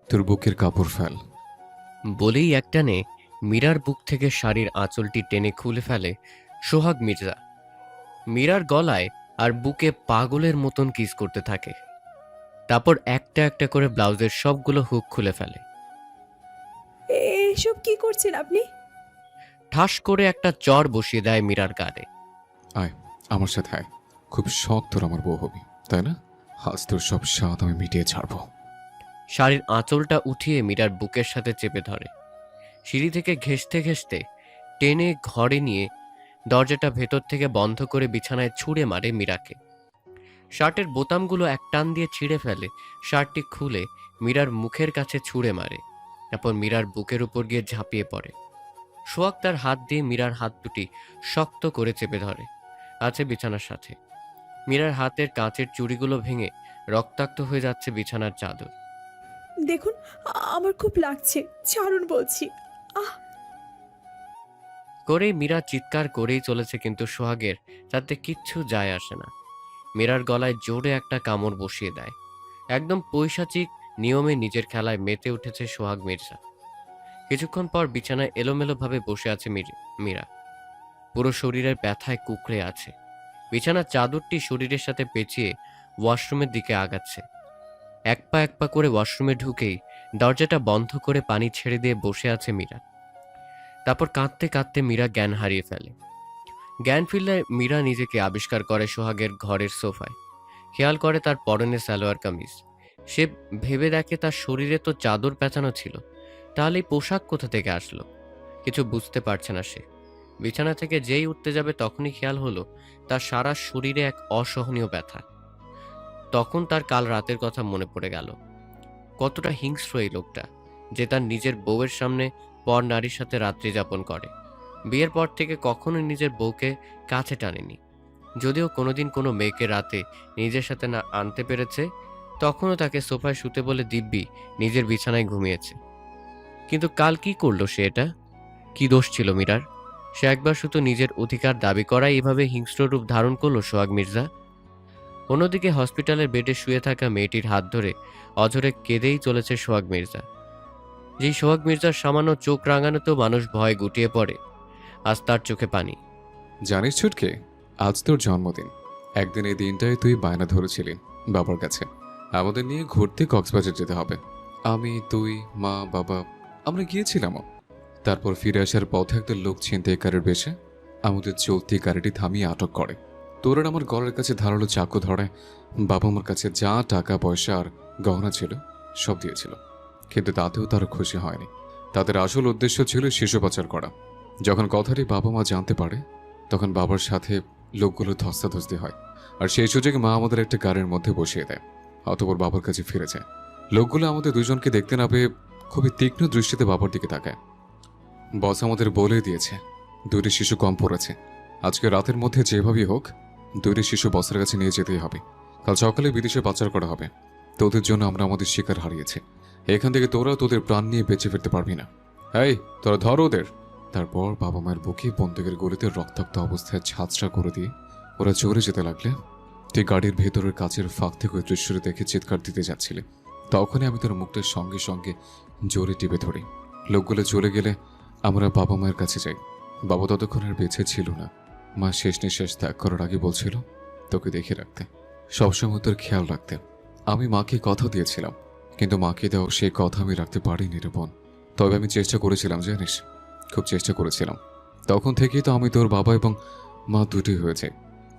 তোর বুকের কাপড় ফেল। বলেই একটানে মীরার বুক থেকে শাড়ির আঁচলটি টেনে খুলে ফেলে সোহাগ মির্জা। মীরার গলায় আর বুকে পাগলের মতন কিস করতে থাকে। তারপর একটা একটা করে ব্লাউজের সবগুলো হুক খুলে ফেলে। এসব কি করছেন আপনি? ঠাস করে একটা চর বসিয়ে দেয় মীরার গালে। আয় আমার সাথে আয়, খুব শখ তোর আমার বউ হবি, তাই না? আজ তোর সব স্বাদ আমি মিটিয়ে ছাড়বো। শাড়ির আঁচলটা উঠিয়ে মীরার বুকের সাথে চেপে ধরে। সিঁড়ি থেকে ঘেঁষতে ঘেঁষতে টেনে ঘরে নিয়ে দরজাটা ভেতর থেকে বন্ধ করে বিছানায় ছুঁড়ে মারে মীরাকে। শার্টের বোতামগুলো এক টান দিয়ে ছিঁড়ে ফেলে, শার্টটি খুলে মীরার মুখের কাছে ছুঁড়ে মারে। তারপর মীরার বুকের উপর গিয়ে ঝাঁপিয়ে পড়ে। সোহাগ তার হাত দিয়ে মীরার হাত দুটি শক্ত করে চেপে ধরে আছে বিছানার সাথে। মীরার হাতের কাঁচের চুড়িগুলো ভেঙে রক্তাক্ত হয়ে যাচ্ছে বিছানার চাদর। দেখুন, আমার খুব লাগছে, ছাড়ুন বলছি। আহ! করেই মীরা চিৎকার করেই চলেছে, কিন্তু সোহাগের তাতে কিচ্ছু যায় আসে না। মীরার গলায় জোরে একটা কামড় বসিয়ে দেয়। একদম পৈশাচিক নিয়মে নিজের খেলায় মেতে উঠেছে সোহাগ মির্জা। কিছুক্ষণ পর বিছানায় এলোমেলোভাবে বসে আছে মীরা। পুরো শরীরের ব্যথায় কুঁকড়ে আছে। বিছানার চাদরটি শরীরের সাথে পেঁচিয়ে ওয়াশরুমের দিকে আগাচ্ছে। এক পা করে ওয়াশরুমে ঢুকেই দরজাটা বন্ধ করে পানি ছেড়ে দিয়ে বসে আছে মীরা। তারপর কাঁদতে কাঁদতে মীরা জ্ঞান হারিয়ে ফেলে। জ্ঞান ফিরলে মীরা নিজেকে আবিষ্কার করে সোহাগের ঘরের সোফায়। খেয়াল করে তার পরনে সালোয়ার কামিজ। সে ভেবে দেখে তার শরীরে তো চাদর পেঁচানো ছিল, তাহলে এই পোশাক কোথা থেকে আসলো? কিছু বুঝতে পারছে না সে। বিছানা থেকে যেই উঠতে যাবে তখনই খেয়াল হলো তার সারা শরীরে এক অসহনীয় ব্যথা। তখন তার কাল রাতের কথা মনে পড়ে গেল। কতটা হিংস্র এই লোকটা, যে তার নিজের বউয়ের সামনে পর নারীর সাথে রাত্রি যাপন করে। বিয়ের পর থেকে কখনোই নিজের বউকে কাছে টানেনি। যদিও কোনোদিন কোনো মেয়েকে রাতে নিজের সাথে না আনতে পেরেছে, তখনও তাকে সোফায় শুতে বলে দিব্যি নিজের বিছানায় ঘুমিয়েছে। কিন্তু কাল কি করলো সে? এটা কি দোষ ছিল মীরার? সে একবার শুধু নিজের অধিকার দাবি করায় এভাবে হিংস্র রূপ ধারণ করলো সোহাগ মির্জা। অন্যদিকে হসপিটালের বেডে শুয়ে থাকা মেয়েটির হাত ধরে অঝরে কেঁদেই চলেছে সোহাগ মির্জা। যেই সোহাগ মির্জার সামান্য চোখ রাঙানোতেও মানুষ ভয়ে গুটিয়ে পড়ে, আজ তার চোখে পানি। জানিস ছুটকে, আজ তোর জন্মদিন। একদিন এই দিনটায় তুই বায়না ধরেছিলি বাবার কাছে আমাদের নিয়ে ঘুরতে কক্সবাজার যেতে হবে। আমি, তুই, মা, বাবা আমরা গিয়েছিলামও। তারপর ফিরে আসার পথে একটা লোক ছিনতাইকারের বেশে আমাদের চলতি গাড়িটি থামিয়ে আটক করে। তোর আর আমার গলার কাছে ধারালো চাকু ধরে বাবা মার কাছে যা টাকা পয়সা আর গহনা ছিল সব দিয়েছিল। কিন্তু তাতেও তারা খুশি হয়নি। তাদের আসল উদ্দেশ্য ছিল শিশু পাচার করা। যখন কথাটি বাবা মা জানতে পারে তখন বাবার সাথে লোকগুলো ধস্তাধস্তি হয়, আর সেই সুযোগে মা আমাদের একটা গাড়ির মধ্যে বসিয়ে দেয়। অতঃপর বাবার কাছে ফিরে যায়। লোকগুলো আমাদের দুজনকে দেখতে না পেয়ে খুবই তীক্ষ্ণ দৃষ্টিতে বাবার দিকে তাকায়। বস আমাদের বলে দিয়েছে দুইটি শিশু কম পড়েছে। আজকে রাতের মধ্যে যেভাবেই হোক দুইটি শিশু বসের কাছে নিয়ে যেতেই হবে। কাল সকালে বিদেশে পাচার করা হবে। তোদের জন্য আমরা আমাদের শিকার হারিয়েছি। এখান থেকে তোরা তোদের প্রাণ নিয়ে বেঁচে ফিরতে পারবি না। এই তোরা ধর ওদের। তারপর বাবা মায়ের বুকে বন্দুকের গুলিতে রক্তাক্ত অবস্থায় ঝাঁঝরা করে দিয়ে ওরা জোরে যেতে লাগলে তুই গাড়ির ভেতরের কাচের ফাঁক থেকে ওই দৃশ্যটি দেখে চিৎকার দিতে যাচ্ছিলে। তখনই আমি তোর মুখটার সঙ্গে সঙ্গে জোরে টিপে ধরি। লোকগুলো চলে গেলে আমরা বাবা মায়ের কাছে যাই। বাবা ততক্ষণ আর বেঁচে ছিল না। মা শেষ নিঃশ্বাস ত্যাগ করার আগে বলছিল তোকে দেখে রাখতে, সবসময় তোর খেয়াল রাখতে। আমি মাকে কথা দিয়েছিলাম, কিন্তু মাকে দেওয়া সেই কথা আমি রাখতে পারিনি রে বোন। তবে আমি চেষ্টা করেছিলাম জানিস, খুব চেষ্টা করেছিলাম। তখন থেকেই তো আমি তোর বাবা এবং মা দুটোই হয়ে যাই।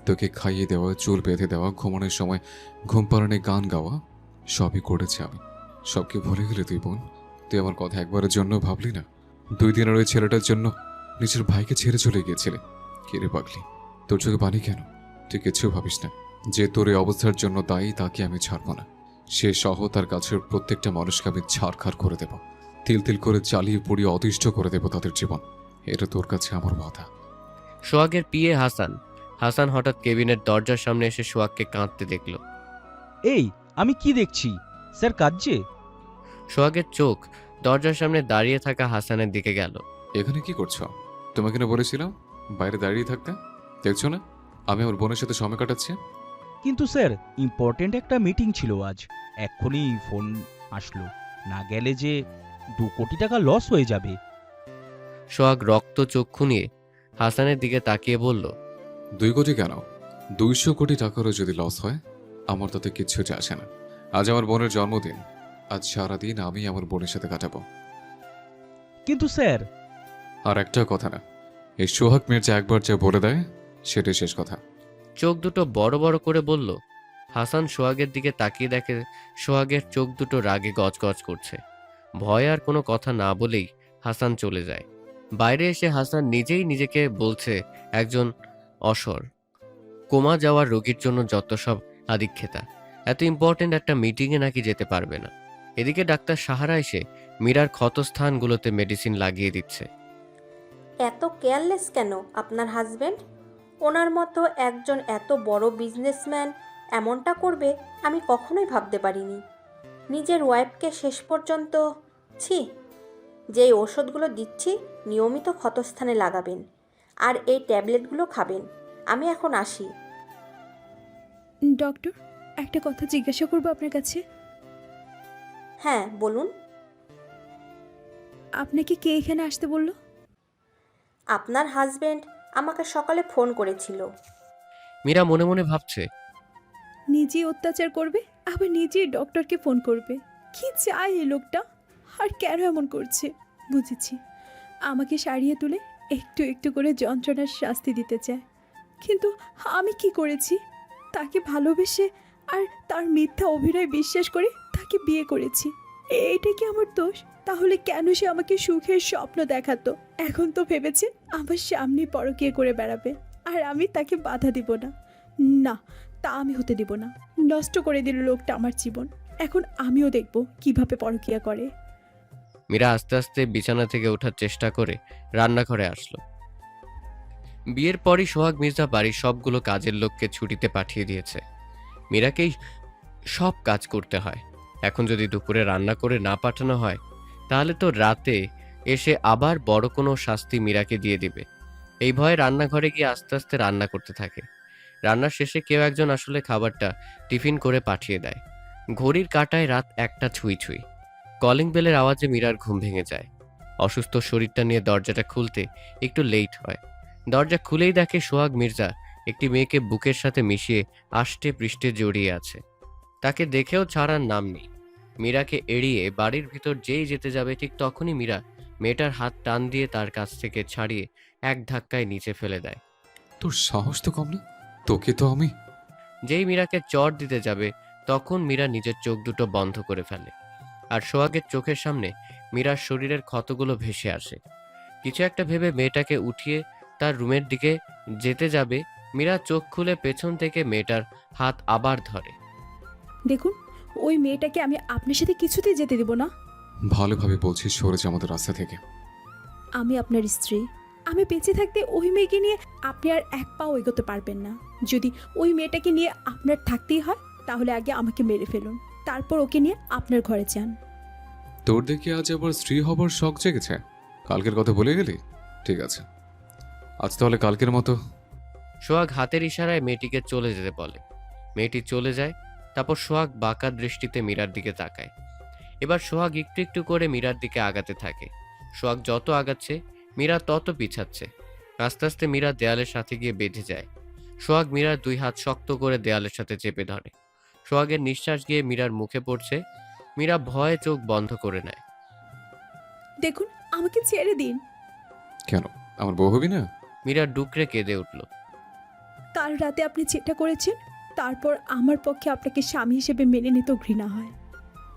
তোকে খাইয়ে দেওয়া, চুল বেঁধে দেওয়া, ঘুমানোর সময় ঘুম পাড়ানে গান গাওয়া সবই করেছি আমি। সবকে ভুলে গেলে তুই বোন? তুই আমার কথা একবারের জন্য ভাবলি না? 2 দিনের ওই ছেলেটার জন্য নিজের ভাইকে ছেড়ে চলে গিয়েছিলে। কেড়ে পাগলি, তোর চোখে পানি কেন? তুই কিছু ভাবিস না। যে তোর এই অবস্থার জন্য দায়ী তাকে আমি ছাড়বো না। সে সহ তার কাছের প্রত্যেকটা মানুষকে আমি ছাড়খাড় করে দেব। তিল তিল করে জ্বালিয়ে পুড়িয়ে অতিষ্ঠ করে দেব তাদের জীবন। এটা তোর কাছে আমার বাধা। সোহাগের পিএ হাসান হাসান হঠাৎ কেবিনের দরজার সামনে এসে সোহাগকে কাঁদতে দেখল। এই আমি কি দেখছি? স্যার কাঁদছে? সোহাগের চোখ দরজার সামনে দাঁড়িয়ে থাকা হাসানের দিকে গেল। এখানে কি করছো? তোমাকে না বলেছিলাম বাইরে দাঁড়িয়ে থাকতে? দেখছো না আমি আমার বোনের সাথে সময় কাটাচ্ছি? কিন্তু স্যার ইম্পর্টেন্ট একটা মিটিং ছিল আজ, এক্ষুনি ফোন আসলো, না গেলে যে 2 কোটি টাকা লস হয়ে যাবে। সোহাগ রক্ত চক্ষু নিয়ে হাসানের দিকে তাকিয়ে বলল, 2 কোটি কেন, 200 কোটি টাকারও যদি লস হয় আমার তাতে কিচ্ছু যায় আসে না। আজ আমার বোনের জন্মদিন, আজ সারাদিন আমি আমার বোনের সাথে কাটাবো। কিন্তু স্যার, আর একটা কথা না, এই সোহাগ মির্জা একবার যা বলে দেয় সেটাই শেষ কথা। চোখ দুটো বড় বড় করে বলল। হাসান সোহাগের দিকে তাকিয়ে দেখে সোহাগের চোখ দুটো রাগে গজগজ করছে। ভয় আর কোনো কথা না বলেই হাসান চলে যায়। বাইরে এসে হাসান নিজেই নিজেকে বলছে একজন অসর, কোমা যাওয়ার রোগীর জন্য যত সব আদিক্ষেতা, এত ইম্পর্টেন্ট একটা মিটিংয়ে নাকি যেতে পারবে না। এদিকে ডাক্তার সাহারা এসে মীরার ক্ষতস্থানগুলোতে মেডিসিন লাগিয়ে দিচ্ছে। এত কেয়ারলেস কেন আপনার হাজবেন্ড? ওনার মতো একজন এত বড় বিজনেসম্যান এমনটা করবে আমি কখনোই ভাবতে পারিনি। নিজের ওয়াইফকে শেষ পর্যন্ত, ছি। যেই ওষুধগুলো দিচ্ছি নিয়মিত ক্ষতস্থানে লাগাবেন, আর এই ট্যাবলেটগুলো খাবেন। আমি এখন আসি। ডক্টর, একটা কথা জিজ্ঞাসা করবো আপনার কাছে। হ্যাঁ বলুন। আপনাকে কে এখানে আসতে বললো? আপনার হাজবেন্ড আমাকে সকালে ফোন করেছিল। মীরা মনে মনে ভাবছে, নিজেই অত্যাচার করবে, আবার নিজেই ডক্টরকে ফোন করবে। কি চায় এই লোকটা, আর কেন এমন করছে? বুঝেছি, আমাকে সারিয়ে তুলে একটু একটু করে যন্ত্রণার শাস্তি দিতে চায়। কিন্তু আমি কি করেছি? তাকে ভালোবেসে আর তার মিথ্যা অভিনয় বিশ্বাস করে তাকে বিয়ে করেছি। এইটা কি আমার দোষ? তাহলে কেন সে আমাকে সুখের স্বপ্ন দেখাতো? এখন তো ভেবেছে আমার সামনে পরকীয়া করে বেড়াবে, আর আমি তাকে বাধা দিব না। না, তা আমি হতে দিব না। নষ্ট করে দিল লোকটা আমার জীবন। এখন আমিও দেখব কিভাবে পরকীয়া করে। মীরা আস্তে আস্তে বিছানা থেকে ওঠার চেষ্টা করে রান্নাঘরে আসলো। বিয়ের পরই সোহাগ মির্জা বাড়ির সবগুলো কাজের লোককে ছুটিতে পাঠিয়ে দিয়েছে। মীরাকেই সব কাজ করতে হয়। এখন যদি দুপুরে রান্না করে না পাঠানো হয়, তাহলে তো রাতে এসে আবার বড় কোনো শাস্তি মীরাকে দিয়ে দিবে। এই ভয়ে রান্নাঘরে গিয়ে আস্তে আস্তে রান্না করতে থাকে। রান্নার শেষে কেউ একজন আসলে খাবারটা টিফিন করে পাঠিয়ে দেয়। ঘড়ির কাঁটায় রাত 1টা ছুঁই ছুঁই। কলিং বেলের আওয়াজে মীরার ঘুম ভেঙে যায়। অসুস্থ শরীরটা নিয়ে দরজাটা খুলতে একটু লেট হয়। দরজা খুলেই দেখে সোহাগ মির্জা একটি মেয়েকে বুকের সাথে মিশিয়ে আষ্টে পৃষ্ঠে জড়িয়ে আছে। তাকে দেখেও ছাড়ার নাম নেই। মীরাকে এড়িয়ে বাড়ির ভিতর যেই যেতে যাবে, ঠিক তখনই মীরা মেয়েটার হাত টান দিয়ে তার কাছ থেকে ছাড়িয়ে এক ধাক্কায় নিচে ফেলে দেয়। তোর সাহস তো কম না, তোকে তো আমি। যেই মীরাকে চড় দিতে যাবে, তখন মীরা নিজের চোখ দুটো বন্ধ করে ফেলে। আর সোহাগের চোখের সামনে মীরার শরীরের ক্ষতগুলো ভেসে আসে। কিছু একটা ভেবে মেয়েটাকে উঠিয়ে তার রুমের দিকে যেতে যাবে, মীরা চোখ খুলে পেছন থেকে মেয়েটার হাত আবার ধরে। দেখুন, ওই মেয়েটাকে আমি আপনার সাথে কিছুতেই যেতে দেব না। ভালোভাবে বলছিস সরে যা আমাদের রাস্তা থেকে। আমি আপনার স্ত্রী। আমি বেঁচে থাকতে ওই মেয়েকে নিয়ে আপনি আর এক পাও এগোতে পারবেন না। যদি ওই মেয়েটাকে নিয়ে আপনার থাকতেই হয়, তাহলে আগে আমাকে মেরে ফেলুন, তারপর ওকে নিয়ে আপনার ঘরে যান। তোর দেখি আজ আবার স্ত্রী হবার শখ জেগেছে। কালকের কথা ভুলে গেলি? ঠিক আছে, আজ তাহলে কালকের মতো। সোহাগ হাতের ইশারায় মেয়েটিকে চলে যেতে বলে। মেয়েটি চলে যায়। তারপর সোহাগ বাঁকা দৃষ্টিতে মীরার দিকে তাকায়। এবার সোহাগ একটু একটু করে মীরার দিকে আগাতে থাকে। সোহাগ যত আগাচ্ছে, মীরা তত পিছাচ্ছে। আস্তে আস্তে মীরা দেয়ালের সাথে গিয়ে বেঁধে যায়। সোহাগ মীরার 2 হাত শক্ত করে দেয়ালের সাথে চেপে ধরে। সোহাগের নিঃশ্বাস গিয়ে মীরার মুখে পড়ছে। মীরা ভয়ে চোখ বন্ধ করে নেয়। দেখুন, আমাকে ছেড়ে দিন। কেন, আমার বউ হবি না? মীরা ডুকরে কেঁদে উঠল। কাল রাতে আপনি যেটা করেছেন, তারপর আমার পক্ষে আপনাকে স্বামী হিসেবে মেনে নিতেও ঘৃণা হয়।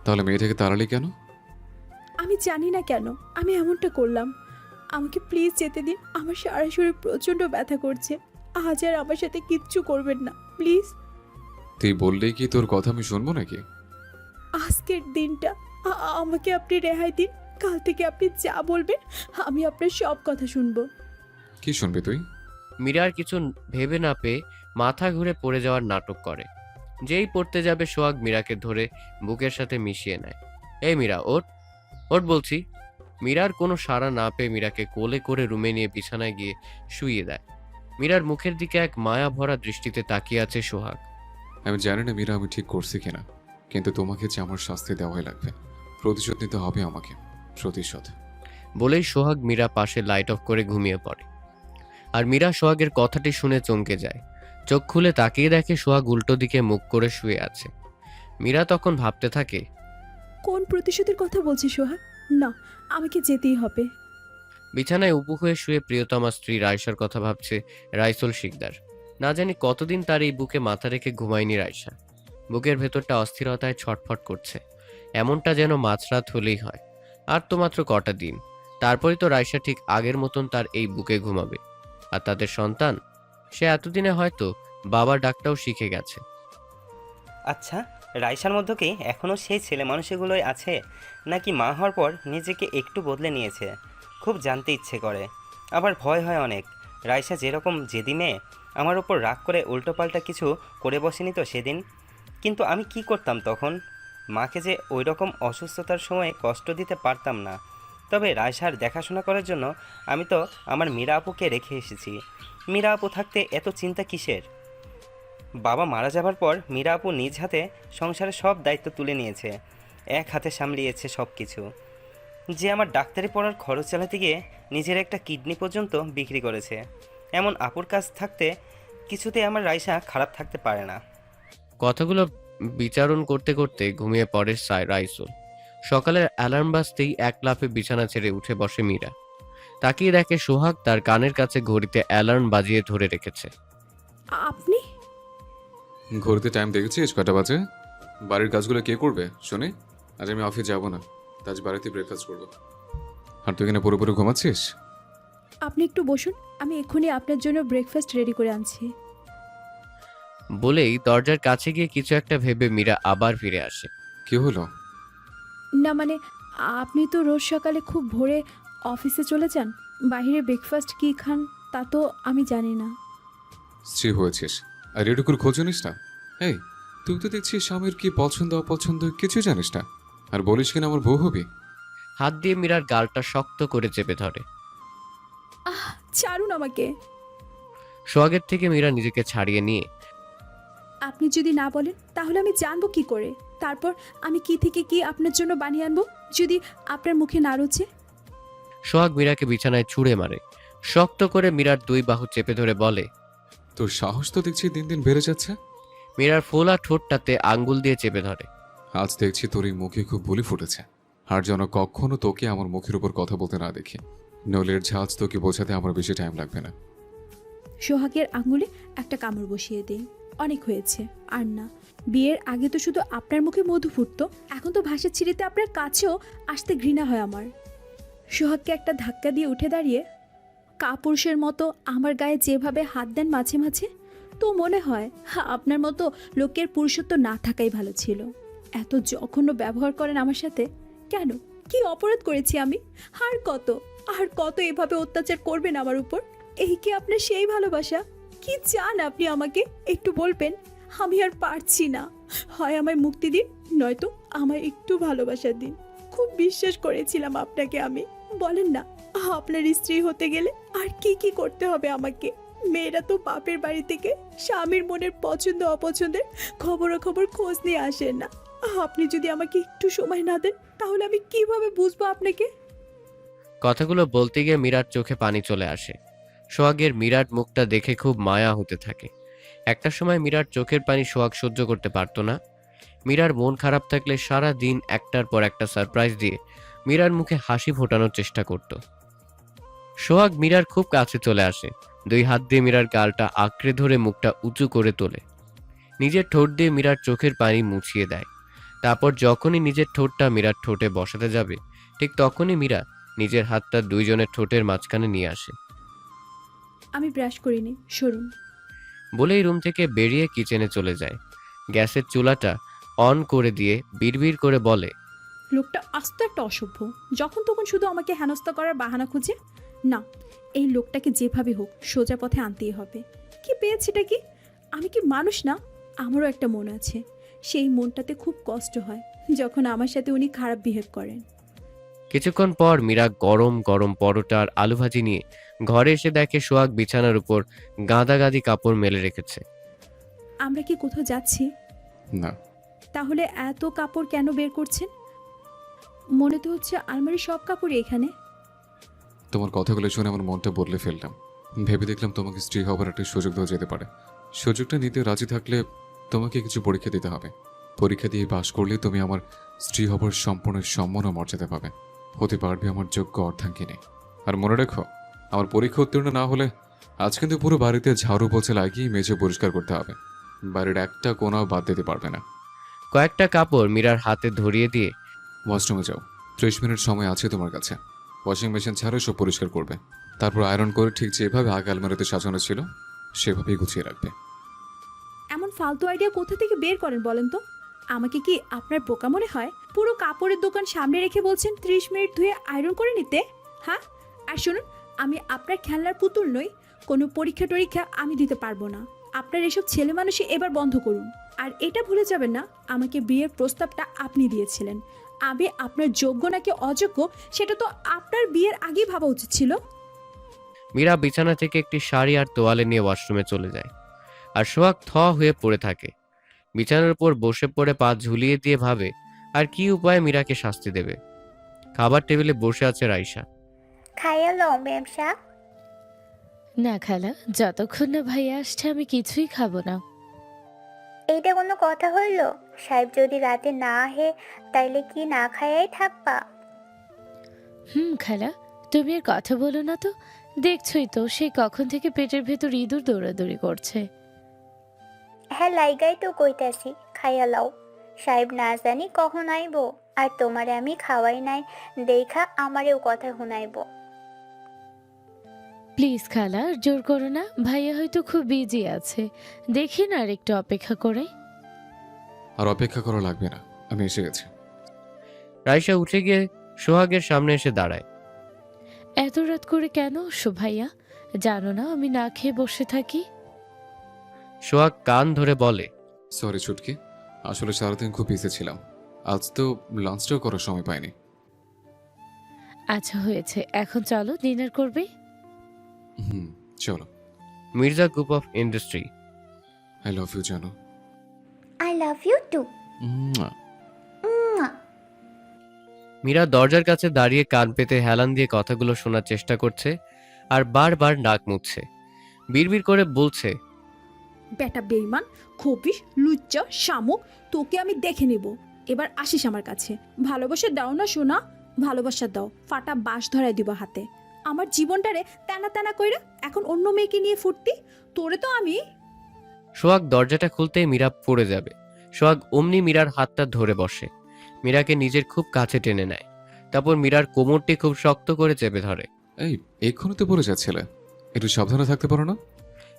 তাহলে মেয়েটাকে তাড়ালি কেন? আমি জানি না কেন আমি এমনটা করলাম। আমাকে প্লিজ যেতে দিন। আমার সারা শরীর প্রচণ্ড ব্যথা করছে। আজ আর আমার সাথে কিচ্ছু করবেন না, প্লিজ। তুই বললেই কি তোর কথা আমি শুনবো নাকি? আজকের দিনটা আমাকে আপনি রেহাই দিন। কাল থেকে আপনি যা বলবেন আমি আপনার সব কথা শুনবো। কি শুনবি তুই? মীরার কিছু ভেবে না পেয়ে মাথা ঘুরে পড়ে যাওয়ার নাটক করে। যেই পড়তে যাবে, সোহাগ মীরাকে ধরে বুকের সাথে মিশিয়ে নেয়। এই মীরা, ওঠ ওঠ বলছি। মীরার কোনো সাড়া না পেয়ে মীরাকে কোলে করে রুমে নিয়ে বিছানায় গিয়ে শুইয়ে দেয়। মীরার মুখের দিকে এক মায়া ভরা দৃষ্টিতে তাকিয়ে আছে সোহাগ। আমি জানি না মীরা আমি ঠিক করছি কিনা, কিন্তু তোমাকে যে আমার শাস্তি দেওয়াই লাগবে। প্রতিশোধ নিতে হবে আমাকে, প্রতিশোধ। বলেই সোহাগ মীরা পাশে লাইট অফ করে ঘুমিয়ে পড়ে। আর মীরা সোহাগের কথাটি শুনে চমকে যায়। চোখ খুলে তাকিয়ে দেখে সোহাগ উল্টো দিকে মুখ করে শুয়ে আছে। মীরা তখন ভাবতে থাকে, কোন প্রতিশোধের কথা বলছি সোহাগ? না, আমাকে যেতেই হবে। বিছানায় উবু হয়ে শুয়ে প্রিয়তমা স্ত্রী রায়সার কথা ভাবছে রাইসুল শিকদার। না জানি কতদিন তার এই বুকে মাথা রেখে ঘুমায়নি রায়সা। বুকের ভেতরটা অস্থিরতায় ছটফট করছে, এমনটা যেন মাঝরাত হলেই হয়। আর তো মাত্র কটা দিন, তারপরেই তো রায়সা ঠিক আগের মতন তার এই বুকে ঘুমাবে। আর তাদের সন্তান, সে এতদিনে হয়তো বাবার ডাকটাও শিখে গেছে। আচ্ছা, রাইসার মধ্যে কি এখনও সেই ছেলে মানুষগুলোই আছে, নাকি মা হওয়ার পর নিজেকে একটু বদলে নিয়েছে? খুব জানতে ইচ্ছে করে, আবার ভয় হয় অনেক। রাইসা যেরকম জেদি মেয়ে, আমার ওপর রাগ করে উল্টোপাল্টা কিছু করে বসেনি তো সেদিন? কিন্তু আমি কি করতাম তখন? মাকে যে ওই রকম অসুস্থতার সময় কষ্ট দিতে পারতাম না। তবে রাইসার দেখাশোনা করার জন্য আমি তো আমার মীরা আপুকে রেখে এসেছি। মীরা আপু থাকতে এত চিন্তা কিসের? বাবা মারা যাবার পর মীরা আপু নিজ হাতে সংসারের সব দায়িত্ব তুলে নিয়েছে, এক হাতে সামলিয়েছে সব কিছু। যে আমার ডাক্তারি পড়ার খরচ চালাতে গিয়ে নিজের একটা কিডনি পর্যন্ত বিক্রি করেছে। এমন আপুর কাছ থাকতে কিছুতে আমার রাইসা খারাপ থাকতে পারে না। কথাগুলো বিচারণ করতে করতে ঘুমিয়ে পড়ে রাইসুল। সকালের অ্যালার্ম বাজতেই এক লাফে বিছানা ছেড়ে উঠে বসে মীরা। তাকিয়ে দেখে সোহাগ তার কানের কাছে ঘড়িতে অ্যালার্ম বাজিয়ে ধরে রেখেছে। আপনি? ঘড়িতে টাইম দেখেছিস কটা বাজে? বাড়ির কাজগুলো কে করবে শুনে? আজ আমি অফিস যাব না, আজ বাড়িতে ব্রেকফাস্ট করবো। আর তুই কিনা পুরোপুরি ঘুমাচ্ছিস? আপনি একটু বসুন, আমি এক্ষুনি আপনার জন্য ব্রেকফাস্ট রেডি করে আনছি। বলেই দরজার কাছে গিয়ে কিছু একটা ভেবে মীরা আবার ফিরে আসে। কি হলো? না মানে, আপনি তো রোজ সকালে খুব ভোরে অফিসে চলে যান, বাইরে ব্রেকফাস্ট কী খান তা তো আমি জানি না। স্ত্রী হয়েছিস আর এটুকুর খোঁজ নিস না? এই, তুই তো দেখছিস স্বামীর কি পছন্দ অপছন্দ কিছু জানিস না, আর বলিস কিনা আমার বউ হবি। হাত দিয়ে মীরার গালটা শক্ত করে চেপে ধরে। ছাড়ুন আমাকে। সোহাগের থেকে মীরা নিজেকে ছাড়িয়ে নিয়ে, আপনি যদি না বলেন তাহলে আমি জানবো কি করে? তারপর আমি কি থেকে কি আপনার জন্য বানিয়ে আনবো যদি আপনার মুখে না রুচে? সোহাগ মীরাকে বিছানায় ছুঁড়ে মারে। শক্ত করে মীরার দুই বাহু চেপে ধরে বলে, তোর সাহস তো দেখছি দিন দিন বেড়ে যাচ্ছে। মীরার ফোলা ঠোঁটটাতে আঙ্গুল দিয়ে চেপে ধরে। আজ দেখছি তোর এই মুখে খুব বুলি ফুটেছে, আর যেন কখনো তোকে আমার মুখের উপর কথা বলতে না দেখি, নলের ঝাঁজ তোকে বোঝাতে আমার বেশি টাইম লাগবে না। সোহাগের আঙুলে একটা কামড় বসিয়ে দিই। অনেক হয়েছে, আর না। বিয়ের আগে তো শুধু আপনার মুখে মধু ফুটতো, এখন তো ভাষা ছিঁড়িতে আপনার কাছেও আসতে ঘৃণা হয় আমার। সোহাগকে একটা ধাক্কা দিয়ে উঠে দাঁড়িয়ে কাপুরুষের মতো আমার গায়ে যেভাবে হাত দেন মাঝে মাঝে, তো মনে হয় আপনার মতো লোকের পুরুষত্ব না থাকাই ভালো ছিল। এত জঘন্য ব্যবহার করেন আমার সাথে কেন? কি অপরাধ করেছি আমি? আর কত এভাবে অত্যাচার করবেন আমার উপর? এই কি আপনার সেই ভালোবাসা? কি চান আপনি আমাকে একটু বলবেন? আমি আর পারছি না, হয় আমায় মুক্তি দিন, নয়তো আমায় একটু ভালোবাসা দিন। খুব বিশ্বাস করেছিলাম আপনাকে আমি। বলেন না, আপনার স্ত্রী হতে গেলে আর কি কি করতে হবে আমাকে? মেয়েরা তো বাপের বাড়ি থেকে স্বামীর মনের পছন্দ অপছন্দের খবরাখবর খোঁজ নিয়ে আসেন না। আপনি যদি আমাকে একটু সময় না দেন তাহলে আমি কিভাবে বুঝবো আপনাকে? কথাগুলো বলতে গিয়ে মীরার চোখে পানি চলে আসে। সোহাগের মীরার মুখটা দেখে খুব মায়া হতে থাকে। একটা সময় মীরার চোখের পানি সোহাগ সহ্য করতে পারতো না। মীরার মন খারাপ থাকলে সারা দিন একটার পর একটা সারপ্রাইজ দিয়ে মীরার মুখে হাসি ফোটানোর চেষ্টা করত। সোহাগ মীরার খুব কাছে চলে আসে, দুই হাত দিয়ে মীরার গালটা আঁকড়ে ধরে মুখটা উঁচু করে তোলে। নিজের ঠোঁট দিয়ে মীরার চোখের পানি মুছিয়ে দেয়। তারপর যখনই নিজের ঠোঁটটা মীরার ঠোঁটে বসাতে যাবে, ঠিক তখনই মীরা নিজের হাতটা দুইজনের ঠোঁটের মাঝখানে নিয়ে আসে। আমি ব্রাশ করিনি, সরুন। বলেই রুম থেকে বেরিয়ে কিচেনে চলে যায়। গ্যাসের চুলাটা অন করে দিয়ে বিড়বিড় করে বলে, লোকটা আস্ত একটা অসভ্য, যখন তখন শুধু আমাকে হেনস্থা করার বাহানা খুঁজে। না, এই লোকটাকে যেভাবে হোক সোজা পথে আনতেই হবে। কি পেয়েছেটা কি? আমি কি মানুষ না? আমারও একটা মন আছে। সেই মনটাতে খুব কষ্ট হয় যখন আমার সাথে উনি খারাপ বিহেভ করেন। কিছুক্ষণ পর মীরা গরম গরম পরোটা আর আলু ভাজি নিয়ে ঘরে এসে দেখে সোহাগ বিছানার উপর গাদাগাদি কাপড় মেলে রেখেছে। আমরা কি কোথাও যাচ্ছি? না। তাহলে এত কাপড় কেন বের করছেন? মনে তো হচ্ছে আলমারির সব কাপড়ই এখানে। তোমার কথাগুলো শুনে আমার মনটা বদলে ফেললাম। ভেবে দেখলাম তোমাকে স্ত্রী হবার একটা সুযোগ দেওয়া যেতে পারে। সুযোগটা নিতে রাজি থাকলে তোমাকে কিছু পরীক্ষা দিতে হবে। পরীক্ষা দিয়ে পাশ করলে তুমি আমার স্ত্রী হবার সম্পূর্ণ সম্মান ও মর্যাদা পাবে। হতে পারবে আমার যোগ্য অর্ধাঙ্গিনী। আর মনে রেখো, আমার পরীক্ষা উত্তীর্ণ না হলে আজ কিন্তু পুরো বাড়িতে ঝাড়ু পোছা লাগিয়ে মেঝে পরিষ্কার করতে হবে। বাড়ির একটা কোনাও বাদ দিতে পারবে না। কয়েকটা কাপড় মীরার হাতে ধরিয়ে দিয়ে ওয়াশরুমে যাও, 30 মিনিট সময় আছে তোমার কাছে। ওয়াশিং মেশিন ছাড়া সব পরিষ্কার করবে, তারপর আয়রন করে ঠিক যেভাবে আগে আলমারিতে সাজানো ছিল সেভাবেই গুছিয়ে রাখবে। এমন ফালতু আইডিয়া কোথা থেকে বের করেন বলেন তো? আমাকে কি আপনার বোকা মনে হয়? পুরো কাপড়ের দোকান সামনে রেখে বলছেন 30 মিনিট ধুয়ে আয়রন করে নিতে? হ্যাঁ, আর শুনুন, আমি আপনার খেলনার পুতুল নই। কোনো পরীক্ষা টরীক্ষা আমি দিতে পারবো না। আপনার এসব ছেলে মানুষই এবার বন্ধ করুন। আর এটা ভুলে যাবেন না, আমাকে বিয়ের প্রস্তাবটা আপনি দিয়েছিলেন। আমি আপনার যোগ্য নাকি অযোগ্য সেটা তো আপনার বিয়ের আগেই ভাবা উচিত ছিল। মীরা বিছানা থেকে একটি শাড়ি আর তোয়ালে নিয়ে ওয়াশরুমে চলে যায়। আর সোহাগ থ হয়ে পড়ে থাকে। বিছানার উপর বসে পড়ে পা ঝুলিয়ে দিয়ে ভাবে আর কি উপায়ে মীরাকে শাস্তি দেবে। খাবার টেবিলে বসে আছে রাইসা। খাইয়া লও ম্যাম সাহেব। না খালা, যতক্ষণ না ভাইয়া আসছে আমি কিছুই খাবো না। এইটা কোনো কথা হইল? সাহেব যদি রাতে না আহে তাইলে কি না খাইয়াই থাকবা? খালা, তুমি আর কথা বলো না তো। দেখছই তো সেই কখন থেকে পেটের ভেতর ইঁদুর দৌড়াদৌড়ি করছে। হ্যাঁ লাইগাই তো কইতাছি, খাইয়া লও। সাহেব না জানি কখন আইব, আর তোমারে আমি খাওয়াই নাই দেখা আমারেও কথা শুনাইব। প্লিজ খালা, আর জোর করো না। ভাইয়া হয়তো খুব বিজি আছে, দেখি না আর একটু অপেক্ষা করে। আর অপেক্ষা করা লাগবে না, আমি এসে গেছি। রাইসা উঠে গিয়ে সোহাগের সামনে এসে দাঁড়ায়। এত রাত করে কেন আসো ভাইয়া? জানো না আমি না খেয়ে বসে থাকি। সোহাগ কান ধরে বলে, সরি ছুটকি, আসলে সারাদিন খুব বিজি ছিলাম। আজ তো লাঞ্চটাও করার সময় পাইনি। আচ্ছা হয়েছে, এখন চলো ডিনার করবে। চলো। Mirza group of industry. I love you জানো। I love you too. Meera দরজার কাছে দাঁড়িয়ে কান পেতে হেলান দিয়ে কথাগুলো শোনার চেষ্টা করছে আর বারবার নাক মুছছে। বিড়বিড় করে বলছে, বেটা বেইমান, খবিস, লুচ্চা, শামুক, তোকে আমি দেখে নেব। এবার আসিস আমার কাছে। ভালোবাসা দাও না সোনা, ভালোবাসা দাও, ফাটা বাঁশ ধরায় দিব হাতে। আমার জীবনটারে টানা টানা কইরা এখন অন্য মেয়েকে নিয়ে ফুর্তি। তোরে তো আমি। সোহাগ দরজাটা খুলতেই মীরা পড়ে যাবে। সোহাগ অমনি মীরার হাতটা ধরে বসে, মীরাকে নিজের খুব কাছে টেনে নেয়। তারপর মীরার কোমরটি খুব শক্ত করে চেপে ধরে। এই এক্ষুনি তো পড়ে যাচ্ছিলে, একটু সাবধানে থাকতে পারো না?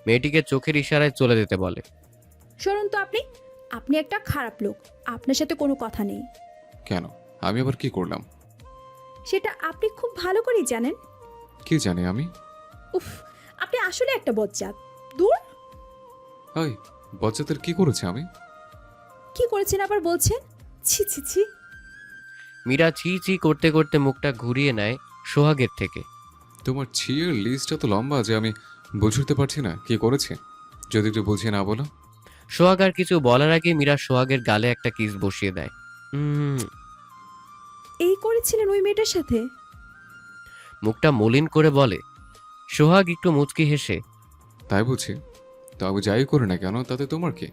মেয়েটিকে চোখের ইশারায় চলে যেতে বলে। শুনুন তো, আপনি আপনি একটা খারাপ লোক। আপনার সাথে কোনো কথা নেই। কেন, আমি আবার কি করলাম? সেটা আপনি খুব ভালো করেই জানেন। কি জানি আমি? উফ, আপনি আসলে একটা বজ্জাত। দূর। ওই বজ্জাতের কি করেছে আমি? কি করেছেন আবার বলছেন? ছি ছি ছি। মীরা ছি ছি করতে করতে মুখটা ঘুরিয়ে নেয় সোহাগের থেকে। তোমার ছিয়ের লিস্টটা তো লম্বা যে আমি বুঝতে পারছি না কি করেছে। যদি একটু বুঝিয়ে না বলো। সোহাগ আর কিছু বলার আগে মীরা সোহাগের গালে একটা কিস বসিয়ে দেয়। এই করেছিলেন ওই মেয়েটার সাথে? মুখটা মলিন করে বলে। সোহাগ একটু মুচকি হেসে, তাই বুঝি? তো আমি যাই করি না কেন তাতে তোমার কি?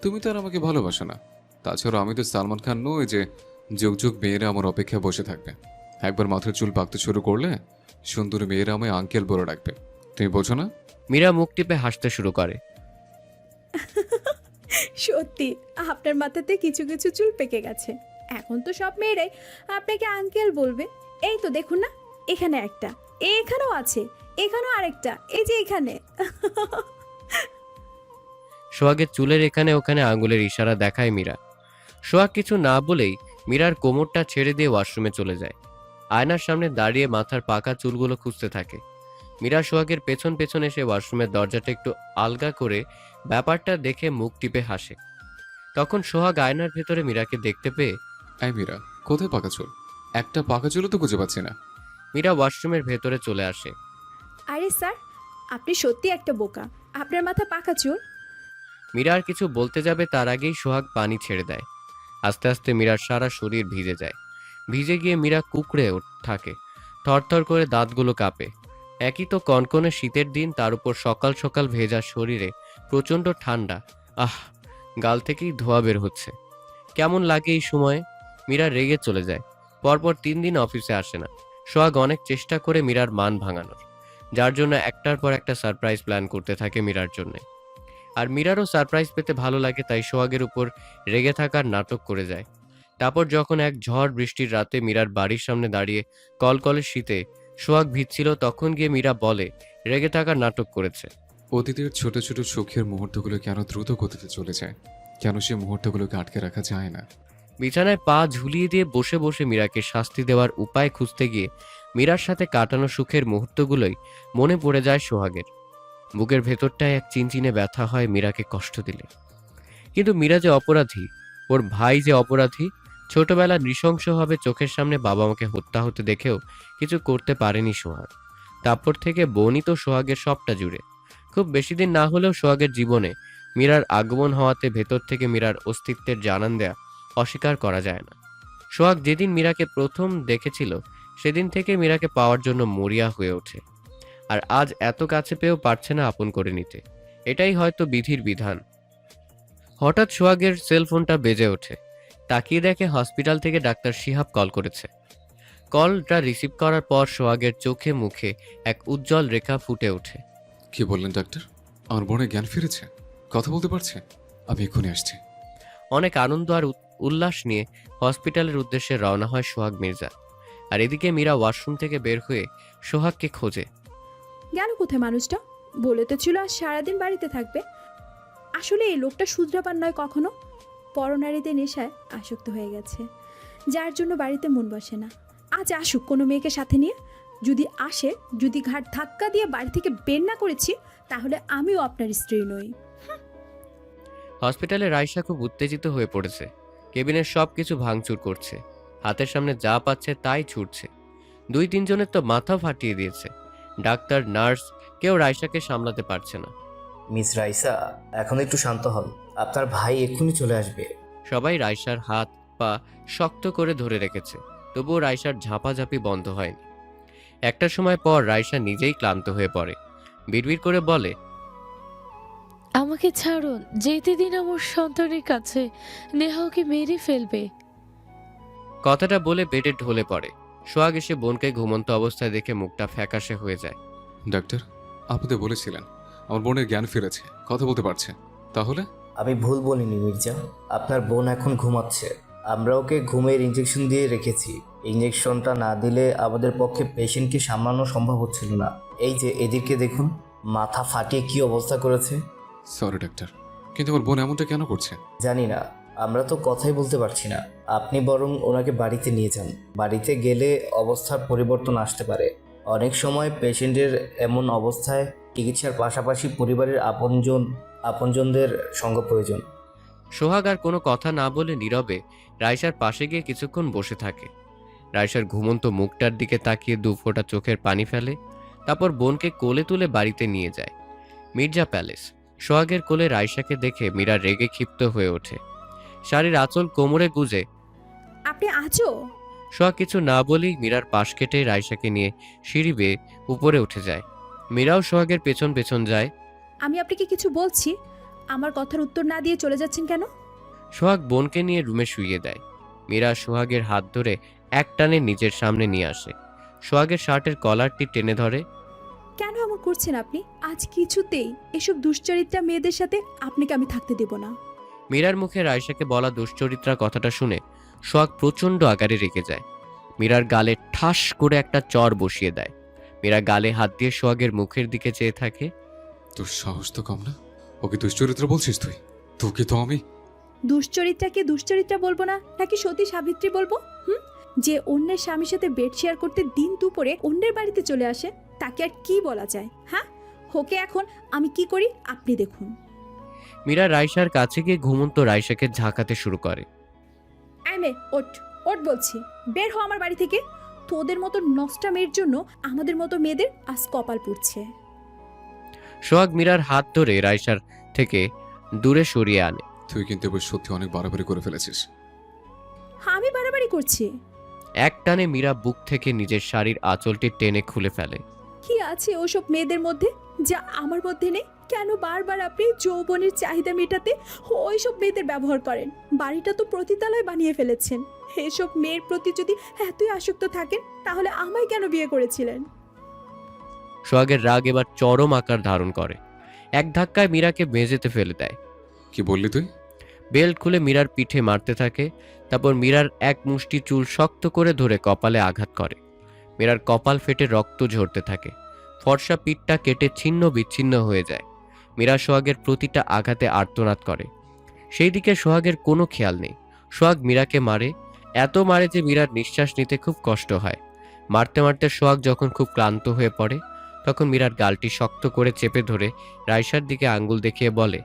তুমি তো আর আমাকে ভালোবাসো না। তাছাড়া আমি তো সালমান খান নই যে যুগ যুগ মেয়েরা আমার অপেক্ষায় বসে থাকবে। একবার মাথার চুল পাকতে শুরু করলে সুন্দরী মেয়েরা আমায় আঙ্কেল বলে রাখবে। তুমি বোঝো না? মীরা মুখ টিপে হাসতে শুরু করে। সত্যি আপনার মাথাতে কিছু কিছু চুল পেকে গেছে। এখন তো সব মেয়েরাই আপনাকে আঙ্কেল বলবে। এই তো দেখুন না, এখানে একটা, এখানেও আছে, এখানেও আরেকটা, এই যে এখানে। সোহাগের চুলের এখানে ওখানে আঙ্গুলের ইশারা দেখায় মীরা। সোহাগ কিছু না বলেই মীরার কোমরটা ছেড়ে দিয়ে ওয়াশরুমে চলে যায়। আয়নার সামনে দাঁড়িয়ে মাথার পাকা চুলগুলো খুঁজতে থাকে। মীরা সোহাগের পেছন পেছন এসে ওয়াশরুমের দরজাটা একটু আলগা করে ব্যাপারটা দেখে মুখ টিপে হাসে। তখন সোহাগ আয়নার ভেতরে মীরাকে দেখতে পেয়ে, এই মীরা, কোথায় পাকা চুল? একটা পাকা চুলও তো খুঁজে পাচ্ছি না। মীরা ওয়াশরুমের ভেতরে চলে আসে। আরে স্যার, আপনি সত্যি একটা বোকা। আপনার মাথা পাকা চুল। মীরা আর কিছু বলতে যাবে তার আগেই সোহাগ পানি ছেড়ে দেয়। আস্তে আস্তে মীরার সারা শরীর ভিজে যায়। ভিজে গিয়ে মীরা কুঁকড়ে থাকে, থরথর করে দাঁতগুলো কাঁপে। একই তো কনকনে শীতের দিন, তার উপর সকাল সকাল ভেজা শরীরে প্রচণ্ড ঠান্ডা। আহ, গাল থেকেই ধোঁয়া বের হচ্ছে। কেমন লাগে এই সময়ে? মীরা রেগে চলে যায়। পরপর 3 দিন অফিসে আসে না। সোহাগ অনেক চেষ্টা করে মীরার মান ভাঙানোর, যার জন্য একটার পর একটা সারপ্রাইজ প্ল্যান করতে থাকে মীরার জন্য। আর মীরারও সারপ্রাইজ পেতে ভালো লাগে, তাই সোহাগের উপর রেগে থাকার নাটক করে যায়। তারপর যখন এক ঝড় বৃষ্টির রাতে মীরার বাড়ির সামনে দাঁড়িয়ে কলকলে শীতে সোহাগ ভিজছিল, তখন গিয়ে মীরা বলে রেগে থাকার নাটক করেছে। অতীতের ছোট ছোট সুখের মুহূর্তগুলো কেন দ্রুত গতিতে চলে যায়? কেন সেই মুহূর্তগুলোকে আটকে রাখা যায় না? বিছানায় পা ঝুলিয়ে দিয়ে বসে বসে মীরাকে শাস্তি দেওয়ার উপায় খুঁজতে গিয়ে মীরার সাথে কাটানো সুখের মুহূর্তগুলোই মনে পড়ে যায় সোহাগের। বুকের ভেতরটায় এক চিনচিনে ব্যথা হয় মীরাকে কষ্ট দিলে। কিন্তু মীরা যে অপরাধী, ওর ভাই যে অপরাধী। ছোটবেলা নৃশংসভাবে চোখের সামনে বাবা মাকে হত্যা হতে দেখেও কিছু করতে পারেনি সোহাগ। তারপর থেকে বোনই তো সোহাগের সবটা জুড়ে। খুব বেশি দিন না হলেও সোহাগের জীবনে মীরার আগমন হওয়াতে ভেতর থেকে মীরার অস্তিত্বের জানান দেয়া অস্বীকার করা যায় না। সোহাগ যেদিন মীরাকে প্রথম দেখেছিল সেদিন থেকে মীরাকে পাওয়ার জন্য মরিয়া হয়ে ওঠে। আর আজ এত কাছে পেয়েও পারছে না আপন করে নিতে। এটাই হয়তো বিধির বিধান। হঠাৎ সোহাগের সেলফোনটা বেজে ওঠে। তাকিয়ে দেখে হসপিটাল থেকে ডাক্তার শিহাব কল করেছে। কলটা রিসিভ করার পর সোহাগের চোখে মুখে এক উজ্জ্বল রেখা ফুটে ওঠে। কি বললেন ডাক্তার? আমার বোনের জ্ঞান ফিরেছে, কথা বলতে পারছে? আমি এক্ষুনি আসছি। অনেক আনন্দ আর উল্লাস নিয়ে হসপিটালের উদ্দেশ্যে রওনা হয় সোহাগ মির্জা। আর এদিকে মীরা ওয়াশরুম থেকে বের হয়ে সোহাগকে খোঁজে। গেল কোথায় মানুষটা? বলে তো ছিল আজ সারাদিন বাড়িতে থাকবে। আসলে এই লোকটা শুধরাবার নয় কখনো। পরনারীতে নেশায় আসক্ত হয়ে গেছে, যার জন্য বাড়িতে মন বসে না। আজ আসুক কোনো মেয়েকে সাথে নিয়ে। যদি আসে, যদি ঘাট ধাক্কা দিয়ে বাড়ি থেকে বের না করেছি, তাহলে আমিও আপনার স্ত্রী নই। হসপিটালে রাইসা খুব উত্তেজিত হয়ে পড়েছে। কেবিনের সব কিছু ভাঙচুর করছে, হাতের সামনে যা পাচ্ছে তাই ছুটছে। 2-3 জনের তো মাথা ফাটিয়ে দিয়েছে। ডাক্তার, নার্স, কেউ রাইসাকে সামলাতে পারছে না। মিস রাইসা, এখন একটু শান্ত হন, আপনার ভাই এক্ষুনি চলে আসবে। সবাই রাইসার হাত পা শক্ত করে ধরে রেখেছে, তবুও রাইসার ঝাঁপাঝাঁপি বন্ধ হয়নি। একটা সময় পর রাইসা নিজেই ক্লান্ত হয়ে পড়ে। বিড়বিড় করে বলে, আমাকে ছাড়ুন, যেতে দিন আমার সন্তানের কাছে। নেহা ওকে মেরে ফেলবে। কথাটা বলে বেডে ঢলে পড়ে। সোহাগ এসে বোনকে ঘুমন্ত অবস্থায় দেখে মুখটা ফ্যাকাশে হয়ে যায়। ডাক্তার, আপনি তো বলেছিলেন আমার বোনের জ্ঞান ফিরেছে, কথা বলতে পারছে। তাহলে? আমি ভুল বলিনি মির্জা, আপনার বোন এখন ঘুমাচ্ছে। আমরা ওকে ঘুমের ইঞ্জেকশন দিয়ে রেখেছি। ইঞ্জেকশনটা না দিলে আমাদের পক্ষে পেশেন্টকে সামলানো সম্ভব হচ্ছিল না। এই যে এদিকে দেখুন, মাথা ফাটিয়ে কি অবস্থা করেছে। সরি ডাক্তার, কিন্তু আমার বোন এমনটা কেন করছে? জানি না, আমরা তো কথাই বলতে পারছি না। আপনি বরং ওনাকে বাড়িতে নিয়ে যান। বাড়িতে গেলে অবস্থার পরিবর্তন আসতে পারে। অনেক সময় পেশেন্টের এমন অবস্থায় চিকিৎসার পাশাপাশি পরিবারের আপনজনদের সঙ্গ প্রয়োজন। সোহাগ আর কোনো কথা না বলে নীরবে রাইসার পাশে গিয়ে কিছুক্ষণ বসে থাকে। রাইসার ঘুমন্ত মুখটার দিকে তাকিয়ে 2 ফোঁটা চোখের পানি ফেলে। তারপর বোনকে কোলে তুলে বাড়িতে নিয়ে যায়। মির্জা প্যালেস। সোহাগের কোলে রাইসাকে দেখে মীরা রেগে ক্ষিপ্ত হয়ে ওঠে। শাড়ির আঁচল কোমরে গুজে আপনি আজও? সোহাগ কিছু না বলেই মীরার পাশ কেটে রাইসাকে নিয়ে সিঁড়ি বেয়ে উপরে উঠে যায়। মীরাও সোহাগের পেছন পেছন যায়। আমি আপনাকে কিছু বলছি, আমার কথার উত্তর না দিয়ে চলে যাচ্ছেন কেন? সোহাগ বোনকে নিয়ে রুমে শুইয়ে দেয়। মীরা সোহাগের হাত ধরে এক টানে নিজের সামনে নিয়ে আসে। সোহাগের শার্টের কলারটি টেনে ধরে। কেন এমন করছেন আপনি? আজ কিছুতেই এসব দুশ্চরিত্রা মেয়েদের সাথে আপনাকে আমি থাকতে দেব না। মীরার মুখে রাইসাকে বলা দুশ্চরিত্রা কথাটা শুনে সোহাগ প্রচণ্ড আকারে রেগে যায়। মীরার গালে ঠাস করে একটা চর বসিয়ে দেয়। মীরা গালে হাত দিয়ে সোহাগের মুখের দিকে চেয়ে থাকে। তোর সাহস তো কম না? ওকে দুশ্চরিত্র বলছিস তুই? তোকে তো আমি দুশ্চরিত্রাকে দুশ্চরিত্রা বলবো না, নাকি সতী সাবিত্রী বলবো? যে অন্যের স্বামীর সাথে বেড শেয়ার করতে দিন দুপুরে অন্যের বাড়িতে চলে আসে, তাকে আর কি বলা যায়? হ্যাঁ, হোকে এখন আমি কি করি আপনি দেখুন। মীরা রাইসার কাছে গিয়ে ঘুমন্ত রাইসাকে ঝাঁকাতে শুরু করে। আইমে ওঠ, ওঠ বলছি, বের হো আমার বাড়ি থেকে। তোদের মতো নষ্টা মেয়ের জন্য আমাদের মতো মেয়েদের আজ কপাল পুড়ছে। সোহাগ মীরার হাত ধরে রাইসার থেকে দূরে সরিয়ে আনে। তুই কিন্তু এবার সত্যি অনেক বাড়াবাড়ি করে ফেলেছিস। আমি বাড়াবাড়ি করছি? এক টানে মীরা বুক থেকে নিজের শাড়ির আঁচলটি টেনে খুলে ফেলে। কি আছে ওসব মেয়েদের মধ্যে যা আমার মধ্যে নেই? কেন বারবার আপনি যৌবনের চাহিদা মেটাতে ওইসব মেয়েদের ব্যবহার করেন? বাড়িটা তো প্রতিতলায় বানিয়ে ফেলেছেন। এসব মেয়ের প্রতি যদি এতই আসক্ত থাকেন তাহলে আমায় কেন বিয়ে করেছিলেন? সোহাগের রাগ এবার চরম আকার ধারণ করে। এক ধাক্কায় মীরাকে মেঝেতে ফেলে দেয়। কি বললি তুই? বেল্ট খুলে মীরার পিঠে মারতে থাকে। তারপর মীরার এক মুষ্টি চুল শক্ত করে ধরে কপালে আঘাত করে। মীরার কপাল ফেটে রক্ত ঝরতে থাকে। ফর্সা পিঠটা কেটে ছিন্ন বিচ্ছিন্ন হয়ে যায়। মীরা সোহাগের প্রতিটা আঘাতে আর্তনাদ করে। সেই দিকে সোহাগের কোনো খেয়াল নেই। সোহাগ মীরাকে মারে, এত মারে যে মীরার নিঃশ্বাস নিতে খুব কষ্ট হয়। মারতে মারতে সোহাগ যখন খুব ক্লান্ত হয়ে পড়ে তখন মীরার গালটি শক্ত করে চেপে ধরে রাইসার দিকে আঙ্গুল দেখিয়ে বলে,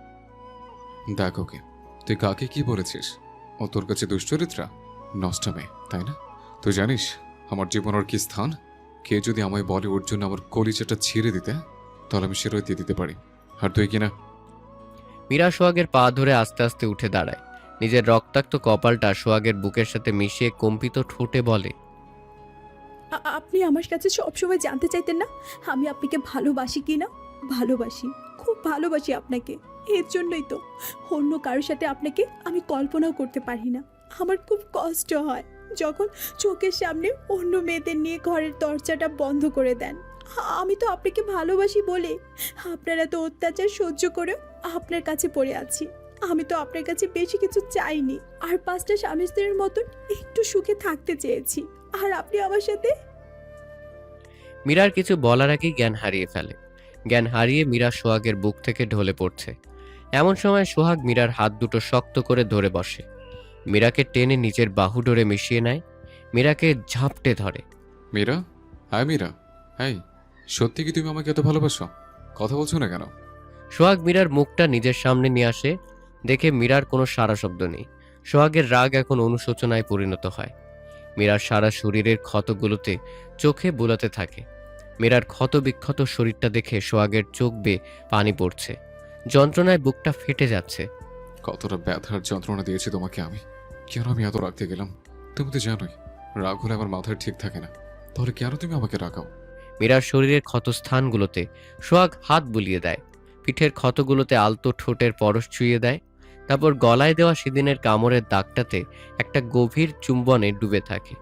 দেখ ওকে, তুই কাকে কি বলেছিস? ও তোর কাছে দুশ্চরিত্রা, নষ্ট মেয়ে, তাই না? তুই জানিস আমার জীবন ওর কি স্থান? কে যদি আমায় বলে ওর জন্য আমার কলিজাটা ছিঁড়ে দিতে, তাহলে আমি সেটাই দিয়ে দিতে পারি। আর তুই কিনা? মীরা সোহাগের পা ধরে আস্তে আস্তে উঠে দাঁড়ায়। নিজের রক্তাক্ত কপালটা সোহাগের বুকের সাথে মিশিয়ে কম্পিত ঠোঁটে বলে, আপনি আমার কাছে সবসময় জানতে চাইতেন না আমি আপনাকে ভালোবাসি কি না? ভালোবাসি, খুব ভালোবাসি আপনাকে। এর জন্যই তো অন্য কারোর সাথে আপনাকে আমি কল্পনাও করতে পারি না। আমার খুব কষ্ট হয় যখন চোখের সামনে অন্য মেয়েদের নিয়ে ঘরের দরজাটা বন্ধ করে দেন। আমি তো আপনাকে ভালোবাসি বলে আপনার এত অত্যাচার সহ্য করেও আপনার কাছে পড়ে আছি। আমি তো আপনার কাছে বেশি কিছু চাইনি, আর 5টা স্বামী স্ত্রীর মতন একটু সুখে থাকতে চেয়েছি। আর আপনি আমার সাথে। মীরার কিছু বলার আগেই জ্ঞান হারিয়ে ফেলে। জ্ঞান হারিয়ে মীরা সোহাগের বুক থেকে ঢলে পড়ছে। এমন সময় সোহাগ মীরার হাত দুটো শক্ত করে ধরে বসে। মীরাকে টেনে নিজের বাহু ডোরে মিশিয়ে নেয়। মীরাকে ঝাপটে ধরে। মীরা, হ্যাঁ মীরা, হ্যাঁ, সত্যি কি তুমি আমাকে এত ভালোবাসো? কথা বলছো না কেন? সোহাগ মীরার মুখটা নিজের সামনে নিয়ে আসে। দেখে মীরার কোনো সারা শব্দ নেই। সোহাগের রাগ এখন অনুশোচনায় পরিণত হয়। মীরার সারা শরীরের ক্ষতগুলোতে চোখে বুলাতে থাকে। মীরার ক্ষত বিক্ষত শরীরটা দেখে সোহাগের চোখ বেয়ে পানি পড়ছে। যন্ত্রণায় বুকটা ফেটে যাচ্ছে। কতটা ব্যথার যন্ত্রণা দিয়েছি তোমাকে আমি। কেন আমি এত রাখতে গেলাম? তুমি তো জানোই রাগ হলে আমার মাথায় ঠিক থাকে না। তাহলে কেন তুমি আমাকে রাগাও? মীরার শরীরের ক্ষতস্থানগুলোতে সোহাগ হাত বুলিয়ে দেয়। পিঠের ক্ষতগুলোতে আলতো ঠোঁটের পরশ ছুঁয়ে দেয়। তারপর গলায় দেওয়া সেদিনের কামড়ের দাগটাতে একটা গভীর চুম্বনে ডুবে থাকে।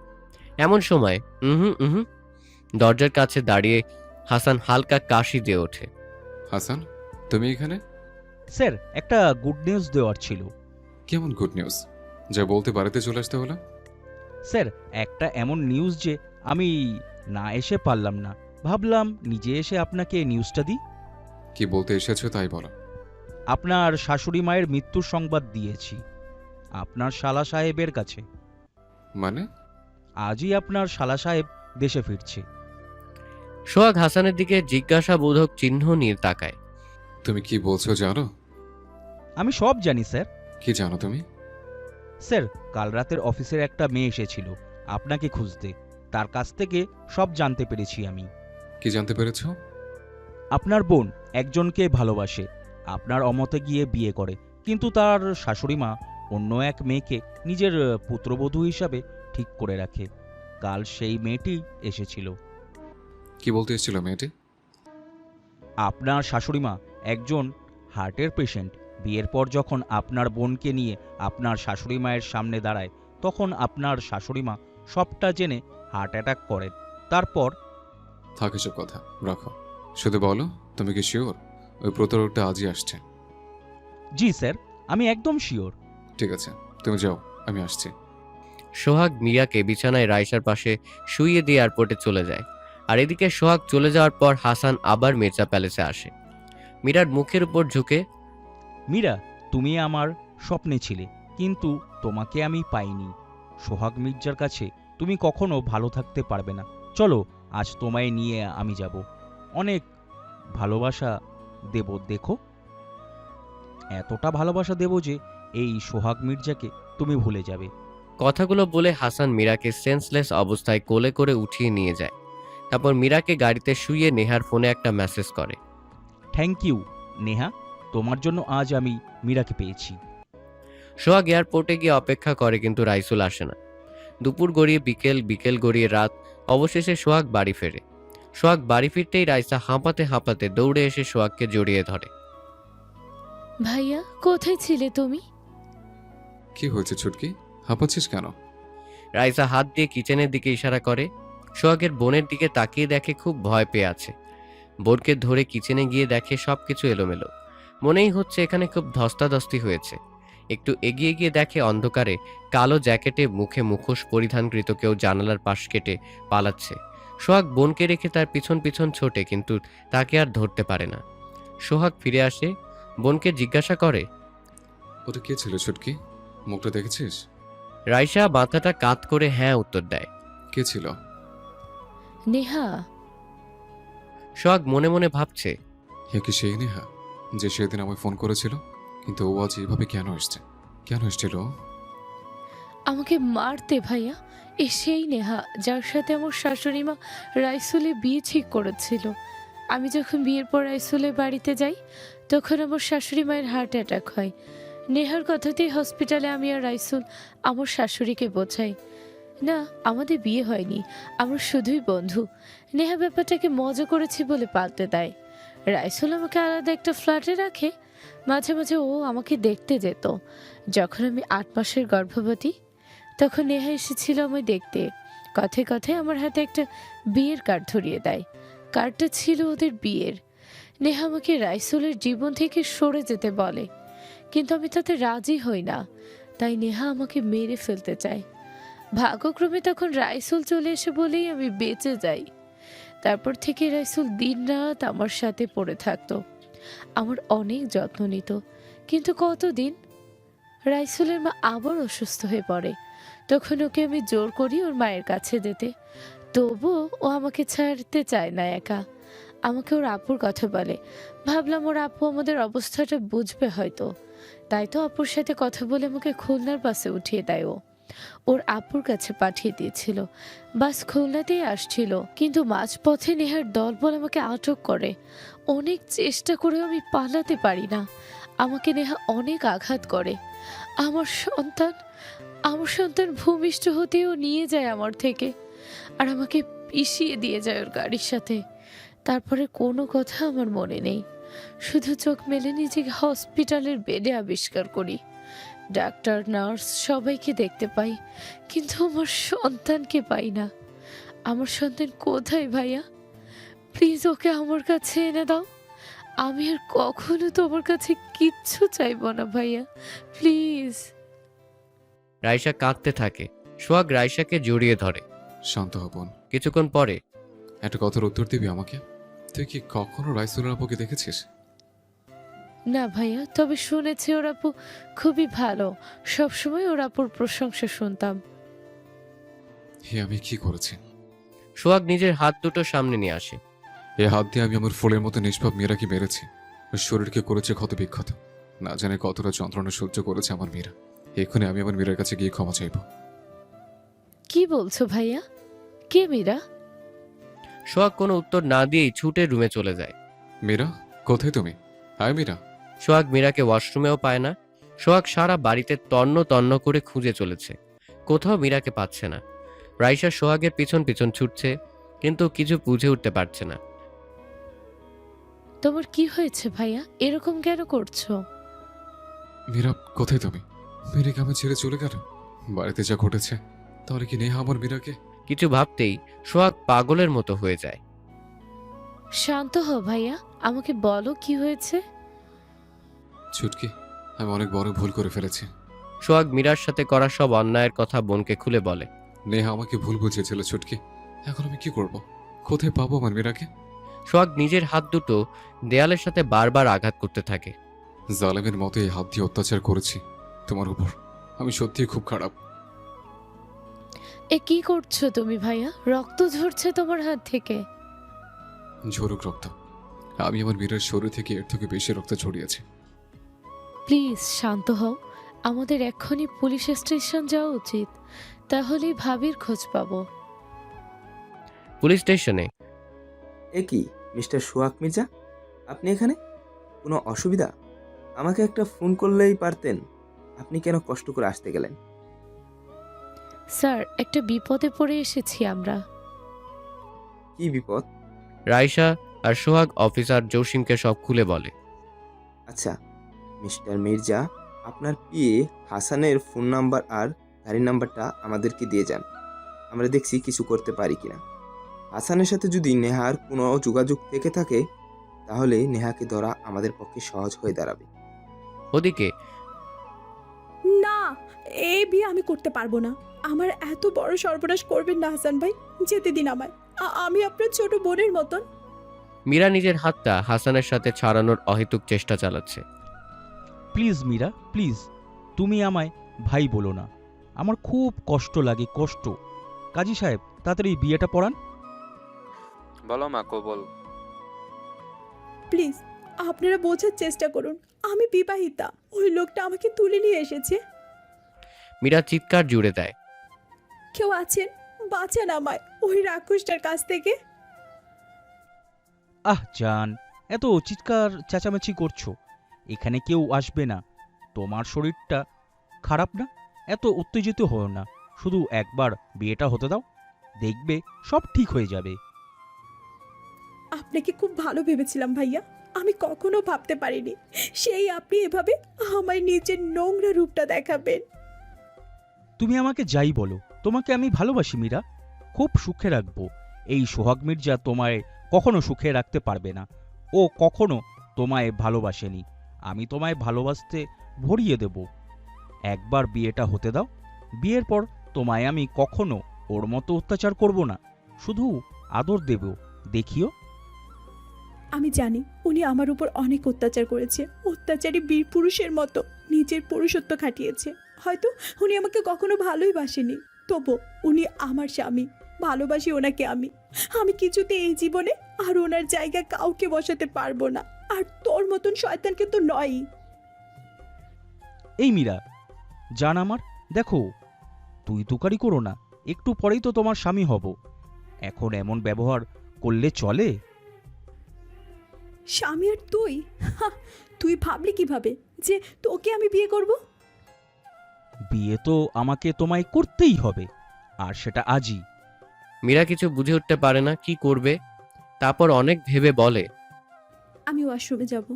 এমন সময় দরজার কাছে দাঁড়িয়ে হাসান হালকা কাশি দিয়ে ওঠে। হাসান, তুমি এখানে? স্যার, একটা গুড নিউজ দেওয়ার ছিল। কেমন গুড নিউজ? যা বলতে বাড়িতে চলে আসতে হলো। স্যার, একটা এমন নিউজ যে আমি না এসে পারলাম না, ভাবলাম নিজে এসে আপনাকে নিউজটা দিই। কি বলতে এসেছো তাই বলো। আপনার শাশুড়ি মায়ের মৃত্যুর সংবাদ দিয়েছি আপনার শালা সাহেবের কাছে। মানে? আজই আপনার শালা সাহেব দেশে ফিরছে। সোহাগ হাসানের দিকে জিজ্ঞাসাবোধক চিহ্ন নিয়ে তাকায়। তুমি কি বলছো জানো? আমি সব জানি স্যার। কি জানো তুমি? স্যার, কাল রাতের অফিসের একটা মেয়ে এসেছিল আপনাকে খুঁজতে। তার কাছ থেকে সব জানতে পেরেছি আমি। কি জানতে পেরেছো? আপনার বোন একজনকে ভালোবাসে, আপনার অমতে গিয়ে বিয়ে করে, কিন্তু তার শাশুড়ি মা অন্য এক মেয়েকে নিজের পুত্রবধূ হিসাবে ঠিক করে রাখে। কাল সেই মেয়েটি এসেছিল। কি বলতে এসেছিল মেয়েটি? আপনার শাশুড়ি মা একজন হার্টের পেশেন্ট। বিয়ের পর যখন আপনার বোনকে নিয়ে আপনার শাশুড়ি মায়ের সামনে দাঁড়ায় তখন আপনার শাশুড়ি মা সবটা জেনে হার্ট অ্যাটাক করেন। তারপর থাকে সব কথা রাখো, শুধু বলো তুমি কি শিওর ওই প্রতারকটা আজই আসছে? জি স্যার, আমি একদম শিওর। ঠিক আছে, তুমি যাও, আমি আসছি। সোহাগ মীরাকে বিছানায় রাইসার পাশে শুইয়ে দিয়ে এয়ারপোর্টে চলে যায়। আর এদিকে সোহাগ চলে যাওয়ার পর হাসান আবার মির্জা প্যালেসে আসে। মীরার মুখের উপর ঝুঁকে, মীরা, তুমি আমার স্বপ্নে ছিলে, কিন্তু তোমাকে আমি পাইনি। সোহাগ মির্জার কাছে তুমি কখনো ভালো থাকতে পারবে না। চলো, আজ তোমায় নিয়ে আমি যাব। অনেক ভালোবাসা দেব, দেখো এতটা ভালোবাসা দেব যে এই সোহাগ মির্জাকে তুমি ভুলে যাবে। কথাগুলো বলে হাসান মীরাকে সেন্সলেস অবস্থায় কোলে করে উঠিয়ে নিয়ে যায়। তারপর মীরাকে গাড়িতে শুইয়ে নেহার ফোনে একটা মেসেজ করে। থ্যাংক ইউ নেহা, তোমার জন্য আজ আমি মীরাকে পেয়েছি। সোহাগ এয়ারপোর্টে গিয়ে অপেক্ষা করে কিন্তু রাইসুল আসে না। দুপুর গড়িয়ে বিকেল, বিকেল গড়িয়ে রাত, অবশেষে সোহাগ বাড়ি ফেরে। সোহাগ বাড়ি ফিরতেই রাইসা হাঁপাতে হাঁপাতে দৌড়ে এসে সোহাগকে জড়িয়ে ধরে। ভাইয়া কোথায় ছিলে তুমি? কি হয়েছে ছুটকি, হাঁপাচ্ছিস কেন? রাইসা হাত দিয়ে কিচেনের দিকে ইশারা করে। সোহাগের বোনের দিকে তাকিয়ে দেখে খুব ভয় পেয়ে আছে। বোনকে ধরে কিচেনে গিয়ে দেখে সবকিছু এলোমেলো। মনেই হচ্ছে এখানে খুব ধস্তাধস্তি হয়েছে। একটু এগিয়ে গিয়ে দেখে অন্ধকারে কালো জ্যাকেটে মুখে মুখোশ পরিধানকৃত কেউ জানালার পাশ কেটে পালাচ্ছে। সোহাগ বোনকে রেখে তার পিছন পিছন ছোটে, কিন্তু তাকে আর ধরতে পারে না। সোহাগ ফিরে আসে, বোনকে জিজ্ঞাসা করে। ওটা কে ছিল ছুটকি, মুখটা দেখেছিস? রাইসা মাথাটা কাত করে হ্যাঁ উত্তর দেয়। কে ছিল? নেহা। সোহাগ মনে মনে ভাবছে, হে কি সেই নেহা যে সেদিন আমায় ফোন করেছিল? কিন্তু ও আজ এভাবে কেন এসছে? কেন এসছিল ও? আমাকে মারতে ভাইয়া, এ সেই নেহা যার সাথে আমার শাশুড়ি মা রাইসুলের বিয়ে ঠিক করেছিল। আমি যখন বিয়ের পর রাইসুলের বাড়িতে যাই তখন আমার শাশুড়ি মায়ের হার্ট অ্যাটাক হয়। নেহার কথাতেই হসপিটালে আমি আর রাইসুল আমার শাশুড়িকে বোঝাই, না আমাদের বিয়ে হয়নি, আমরা শুধুই বন্ধু। নেহা ব্যাপারটাকে মজা করেছি বলে পাল্টে দেয়। রাইসুল আমাকে আলাদা একটা ফ্ল্যাটে রাখে। মাঝে মাঝে ও আমাকে দেখতে যেত। যখন আমি 8 মাসের গর্ভবতী তখন নেহা এসেছিল আমায় দেখতে। কথায় কথায় আমার হাতে একটা বিয়ের কার্ড ধরিয়ে দেয়। কার্ডটা ছিল ওদের বিয়ের। নেহা আমাকে রাইসুলের জীবন থেকে সরে যেতে বলে, কিন্তু আমি তাতে রাজি হই না। তাই নেহা আমাকে মেরে ফেলতে চায়। ভাগ্যক্রমে তখন রাইসুল চলে এসে বলেই আমি বেঁচে যাই। তারপর থেকে রাইসুল দিনরাত আমার সাথে পড়ে থাকতো, আমার অনেক যত্ন নিত। কিন্তু কতদিন, রাইসুলের মা আবার অসুস্থ হয়ে পড়ে। তখন ওকে আমি জোর করি ওর মায়ের কাছে যেতে, তবুও ও আমাকে ছাড়তে চায় না একা। আমাকে ওর আপুর কথা বলে। ভাবলাম ওর আপু আমাদের অবস্থাটা বুঝবে হয়তো, তাই তো আপুর সাথে কথা বলে আমাকে খুলনার বাসে উঠিয়ে দেয়। ওর আপুর কাছে পাঠিয়ে দিয়েছিল। বাস খুলনাতেই আসছিল, কিন্তু মাঝপথে নেহার দলবল আমাকে আটক করে। অনেক চেষ্টা করেও আমি পালাতে পারি না। আমাকে নেহা অনেক আঘাত করে। আমার সন্তান ভূমিষ্ঠ হতেও নিয়ে যায় আমার থেকে, আর আমাকে পিষিয়ে দিয়ে যায় ওর গাড়ির সাথে। তারপরে কোনো কথা আমার মনে নেই, শুধু চোখ মেলে নিজেকে হসপিটালের বেডে আবিষ্কার করি। ডাক্তার, নার্স সবাইকে দেখতে পাই, কিন্তু আমার সন্তানকে পাই না। আমার সন্তান কোথায় ভাইয়া? প্লিজ ওকে আমার কাছে এনে দাও। আমি আর কখনো তোমার কাছে কিচ্ছু চাইবো না ভাইয়া, প্লিজ। রাইসা কাঁদতে থাকে। সোহাগ রাইসাকে জড়িয়ে ধরে। শান্ত হ বোন, কিছুক্ষণ পরে একটা কথার উত্তর দিবি আমাকে? তুই কি কখনো রাইসুলের আপুকে দেখেছিস? না ভাইয়া, তবে শুনেছি ওর আপু খুবই ভালো। সবসময় ওর আপুর প্রশংসা শুনতাম। হে আমি কি করেছি? সোহাগ নিজের হাত দুটো সামনে নিয়ে আসে। এ হাত দিয়ে আমি আমার ফুলের মতো নিষ্পাপ মীরাকে মেরেছি। ওর শরীরকে করেছে ক্ষত বিক্ষত। না জানে কতটা যন্ত্রণা সহ্য করেছে আমার মীরা। এক্ষুনি আমি আমার মীরার কাছে গিয়ে ক্ষমা চাইব। কি বলছো ভাইয়া? কে মীরা? সোহাগ কোনো উত্তর না দিয়েই ছুটে রুমে চলে যায়। মীরা, কোথায় তুমি? হায় মীরা। সোহাগ মীরাকে ওয়াশরুমেও পায় না। সোহাগ সারা বাড়িতে তন্ন তন্ন করে খুঁজে চলেছে, কোথাও মীরাকে পাচ্ছে না। রাইসা সোহাগের পিছন পিছন ছুটছে, কিন্তু কিছু বুঝে উঠতে পারছে না। তোমার কি হয়েছে ভাইয়া, এরকম কেন করছো? মীরা কোথায় তুমি? মীরাকে আমি ছেড়ে চলে গেল? বাড়িতে যা ঘটেছে, তাহলে কি নেহা আমার মীরাকে? কিছু ভাবতেই সোহাগ পাগলের মতো হয়ে যায়। শান্ত হও ভাইয়া, আমাকে বলো কি হয়েছে। ছুটকি, আমি অনেক বড় ভুল করে ফেলেছি। সোহাগ মীরার সাথে করা সব অন্যায়ের কথা বোনকে খুলে বলে। নেহা আমাকে ভুল বুঝিয়েছিল ছুটকি। এখন আমি কি করব? কোথায় পাবো আমার মীরাকে? সোহাগ নিজের হাত দুটো দেয়ালের সাথে বারবার আঘাত করতে থাকে। জালেমের মতো এই হাত দিয়ে অত্যাচার করেছি তোমার উপর। আমি সত্যিই খুব খারাপ। এ কি করছো তুমি ভাইয়া? রক্ত ঝরছে তোমার হাত থেকে। ঝরুক রক্ত, আমি আমার মীরার শরীর থেকে এর থেকে বেশি রক্ত ছড়িয়েছি। প্লিজ শান্ত হও। আমাদের এক্ষুনি পুলিশ স্টেশন যাওয়া উচিত, তাহলেই ভাবির খোঁজ পাবো। পুলিশ স্টেশনে এ কি মিস্টার সোহাগ মির্জা, আপনি এখানে? কোনো অসুবিধা? আমাকে একটা ফোন করলেই পারতেন। আপনি কেন কষ্ট করে আসতে গেলেন? স্যার একটা বিপদে পড়ে এসেছি আমরা। কি বিপদ? রাইসা আর সোহাগ অফিসার জসিমকে সব খুলে বলে। আচ্ছা মিস্টার মির্জা, আপনার পিএ হাসানের ফোন নাম্বার আর গাড়ির নাম্বারটা আমাদেরকে দিয়ে যান। আমরা দেখছি কিছু করতে পারি কিনা। হাসানের সাথে যদি নেহার কোনো যোগাযোগ থেকে থাকে তাহলে নেহাকে ধরা আমাদের পক্ষে সহজ হয়ে দাঁড়াবে। ওদিকে না, এই বিয়ে আমি করতে পারবো না। আমার এত বড় সর্বনাশ করবেন না হাসান ভাই, যেতে দিন আমায়। আমি আপনার ছোট বোনের মতন। মীরা নিজের হাতটা হাসানের সাথে ছাড়ানোর অহেতুক চেষ্টা চালাচ্ছে। প্লিজ মীরা, প্লিজ, তুমি আমায় ভাই বলো না। আমার খুব কষ্ট লাগে, কষ্ট। কাজী সাহেব, তাড়াতাড়ি বিয়েটা পড়ান। বলো মা, কবল। প্লিজ আপনারা বোঝার চেষ্টা করুন, আমি বিবাহিতা। ওই লোকটা আমাকে তুলে নিয়ে এসেছে। মীরা চিৎকার জুড়ে দেয়। কেউ আছেন? বাঁচান আমায় ওই রাক্ষসটার কাছ থেকে। জান, এত চিৎকার চেঁচামেচি করছো। এখানে কেউ আসবে না। তোমার শরীরটা খারাপ না, এত উত্তেজিত হও না। শুধু একবার বিয়েটা হতে দাও, দেখবে সব ঠিক হয়ে যাবে। আপনাকে খুব ভালো ভেবেছিলাম ভাইয়া, আমি কখনো ভাবতে পারিনি সেই আপনি এভাবে আমায় নিজের নোংরা রূপটা দেখাবেন। তুমি আমাকে যাই বলো, তোমাকে আমি ভালোবাসি মীরা, খুব সুখে রাখবো। এই সোহাগ মির্জা তোমায় কখনো সুখে রাখতে পারবে না। ও কখনো তোমায় ভালোবাসেনি। আমি তোমায় ভালোবাসতে ভরিয়ে দেব। একবার বিয়েটা হতে দাও, বিয়ের পর তোমায় আমি কখনো ওর মতো অত্যাচার করব না, শুধু আদর দেব, দেখিও। আমি জানি উনি আমার উপর অনেক অত্যাচার করেছে, অত্যাচারী বীর পুরুষের মতো নিজের পুরুষত্ব খাটিয়েছে। হয়তো উনি আমাকে কখনো ভালোই বাসেনি, তবু উনি আমার স্বামী, ভালোবাসি ওনাকে আমি। আমি কিছুতে এই জীবনে আর ওনার জায়গা কাউকে বসাতে পারবো না। আর তোর মতন শয়তানকে তো নয়ই। এই মীরা জান আমার, দেখো তুই তুকারি করো না, একটু পরেই তো তোমার স্বামী হব। এখন এমন ব্যবহার করলে চলে? স্বামী আর তুই? তুই ভাবলি কিভাবে যে তোকে আমি বিয়ে করব? বিয়ে তো আমাকে তোমায় করতেই হবে, আর সেটা আজই। মীরা কিছু বুঝে উঠতে পারে না কি করবে। তারপর অনেক ভেবে বলে, আমি ওয়াশরুমে যাব।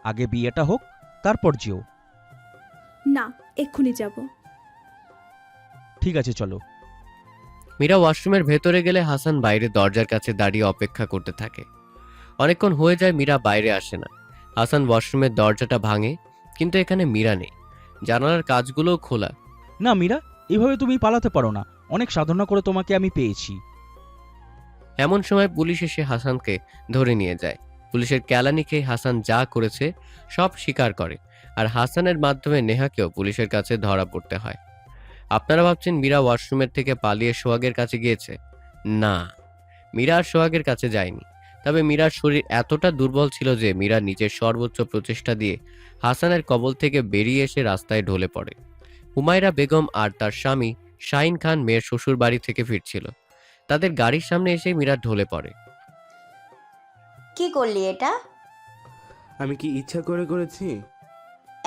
আগে বিয়েটা হোক, তারপর যেও। না, এক্ষুনি যাব। ঠিক আছে, চলো। মীরা ওয়াশরুমের ভেতরে গেলে হাসান বাইরে দরজার কাছে দাঁড়িয়ে অপেক্ষা করতে থাকে। অনেকক্ষণ হয়ে যায়, মীরা বাইরে আসে না। হাসান ওয়াশরুমের দরজাটা ভাঙে, কিন্তু এখানে মীরা নেই। জানালার কাজগুলোও খোলা। না মীরা, এভাবে তুমি পালাতে পারো না। অনেক সাধনা করে তোমাকে আমি পেয়েছি। এমন সময় পুলিশ এসে হাসানকে ধরে নিয়ে যায়। পুলিশের কেলানি খেয়ে হাসান যা করেছে সব স্বীকার করে, আর হাসানের মাধ্যমে নেহাকেও পুলিশের কাছে ধরা পড়তে হয়। আপনারা ভাবছেন মীরা ওয়াশরুমের থেকে পালিয়ে সোহাগের কাছে গিয়েছে? না, মীরা আর সোহাগের কাছে যায়নি। তবে মীরার শরীর এতটা দুর্বল ছিল যে মীরা নিজের সর্বোচ্চ প্রচেষ্টা দিয়ে হাসানের কবল থেকে বেরিয়ে এসে রাস্তায় ঢলে পড়ে। হুমায়রা বেগম আর তার স্বামী শাহিন খান মেয়ের শ্বশুর বাড়ি থেকে ফিরছিল। তাদের গাড়ির সামনে এসে মীরা ঢলে পড়ে। কি করলি এটা? আমি কি ইচ্ছা করে করেছি?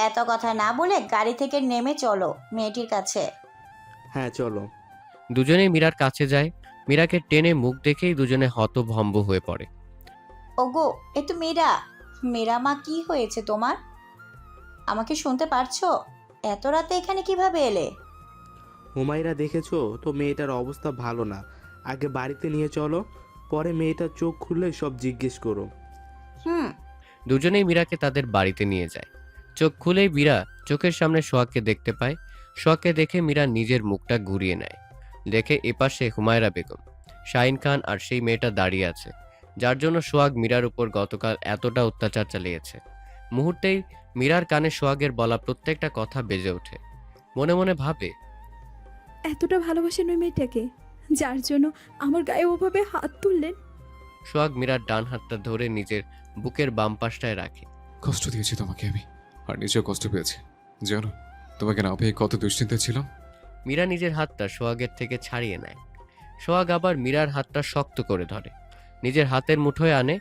এত কথা না বলে গাড়ি থেকে নেমে চলো মেয়েটির কাছে। হ্যাঁ চলো। দুজনেই মীরার কাছে যায়। মীরাকে টেনে মুখ দেখেই দুজনে হতভম্ব হয়ে পড়ে। ওগো, এ তো মীরা। মীরা মা, কি হয়েছে তোমার? আমাকে শুনতে পারছো? এত রাতে এখানে কিভাবে এলে? হুমায়রা, দেখেছো তো মেয়েটার অবস্থা ভালো না। আগে বাড়িতে নিয়ে চলো, পরে মেয়েটার চোখ খুললে সব জিজ্ঞেস করো। দুজনেই মীরাকে তাদের বাড়িতে নিয়ে যায়। চোখ খুলেই মীরা চোখের সামনে সোহাগকে দেখতে পায়। সোহাগকে দেখে মীরা নিজের মুখটা ঘুরিয়ে নেয়। দেখে এপাশে হুমায়রা বেগম, শাহিন খান আর সেই মেয়েটা দাঁড়িয়ে আছে, যার জন্য সোহাগ মীরার উপর গতকাল এতটা অত্যাচার চালিয়েছে। মুহূর্তেই মীরার কানে সোহাগের বলা প্রত্যেকটা কথা বেজে ওঠে। মনে মনে ভাবে, এতটা ভালোবাসেন ওই মেয়েটাকে, যার জন্য আমার গায়ে ওভাবে হাত তুললেন। সোহাগ মীরার ডান হাতটা ধরে নিজের বুকের বাম পাশটায় রাখে। কষ্ট দিয়েছি তোমাকে আমি, আর নিজেও কষ্ট পেয়েছি জানো। তোমাকে না পেয়ে কত দুশ্চিন্তা ছিলাম। মীরা নিজের হাতটা সোহাগের থেকে ছাড়িয়ে নেয়। সোহাগ আবার মীরার হাতটা শক্ত করে ধরে, নিজের হাতের মুঠোয় আনে,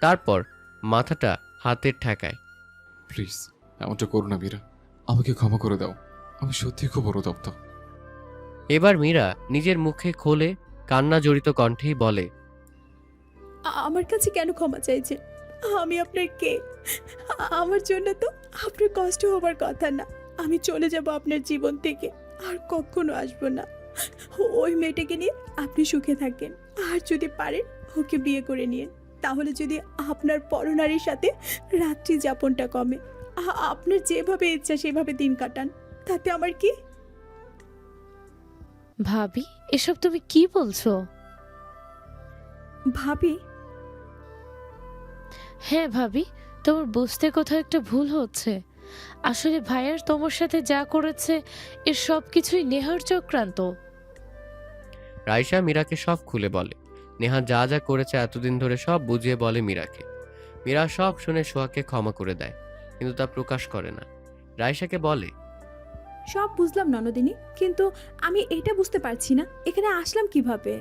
তারপর মাথাটা হাতের ঠেকায়। প্লিজ এমনটা করো না মীরা, আমাকে ক্ষমা করে দাও। আমি সত্যি খুব অনুতপ্ত। এবার মীরা নিজের মুখে খোলে, কান্না জড়িত কণ্ঠেই বলে, আমার কাছে কেন ক্ষমা চাইছেন? আমি আপনার কে? আমার জন্য তো আপনার কষ্ট হবার কথা না। আমি চলে যাব আপনার জীবন থেকে, আর কখনো আসবো না। ওই মেয়েটাকে নিয়ে আপনি সুখে থাকেন, আর যদি পারেন ওকে বিয়ে করে নিন। তাহলে যদি আপনার পরনারীর সাথে রাত্রি যাপনটা কমে, আপনার যেভাবে ইচ্ছা সেভাবে দিন কাটান, তাতে আমার কি? ভাবি, এসব তুমি কি বলছো? ভাবি? হ্যাঁ ভাবি, তোমার বুঝতে কোথাও একটা ভুল হচ্ছে। আসলে ভাইয়ার তোমার সাথে যা করেছে এর সব কিছুই নেহার চক্রান্ত। রাইসা মীরাকে সব খুলে বলে। নেহা যা যা করেছে এতদিন ধরে সব বুঝিয়ে বলে মীরাকে। মীরা সব শুনে সোহাগকে ক্ষমা করে দেয়, কিন্তু তা প্রকাশ করে না। রাইসাকে বলে, সব বুঝলাম ননদিনী, কিন্তু আমি এটা বুঝতে পারছি না এখানে আসলাম কিভাবে?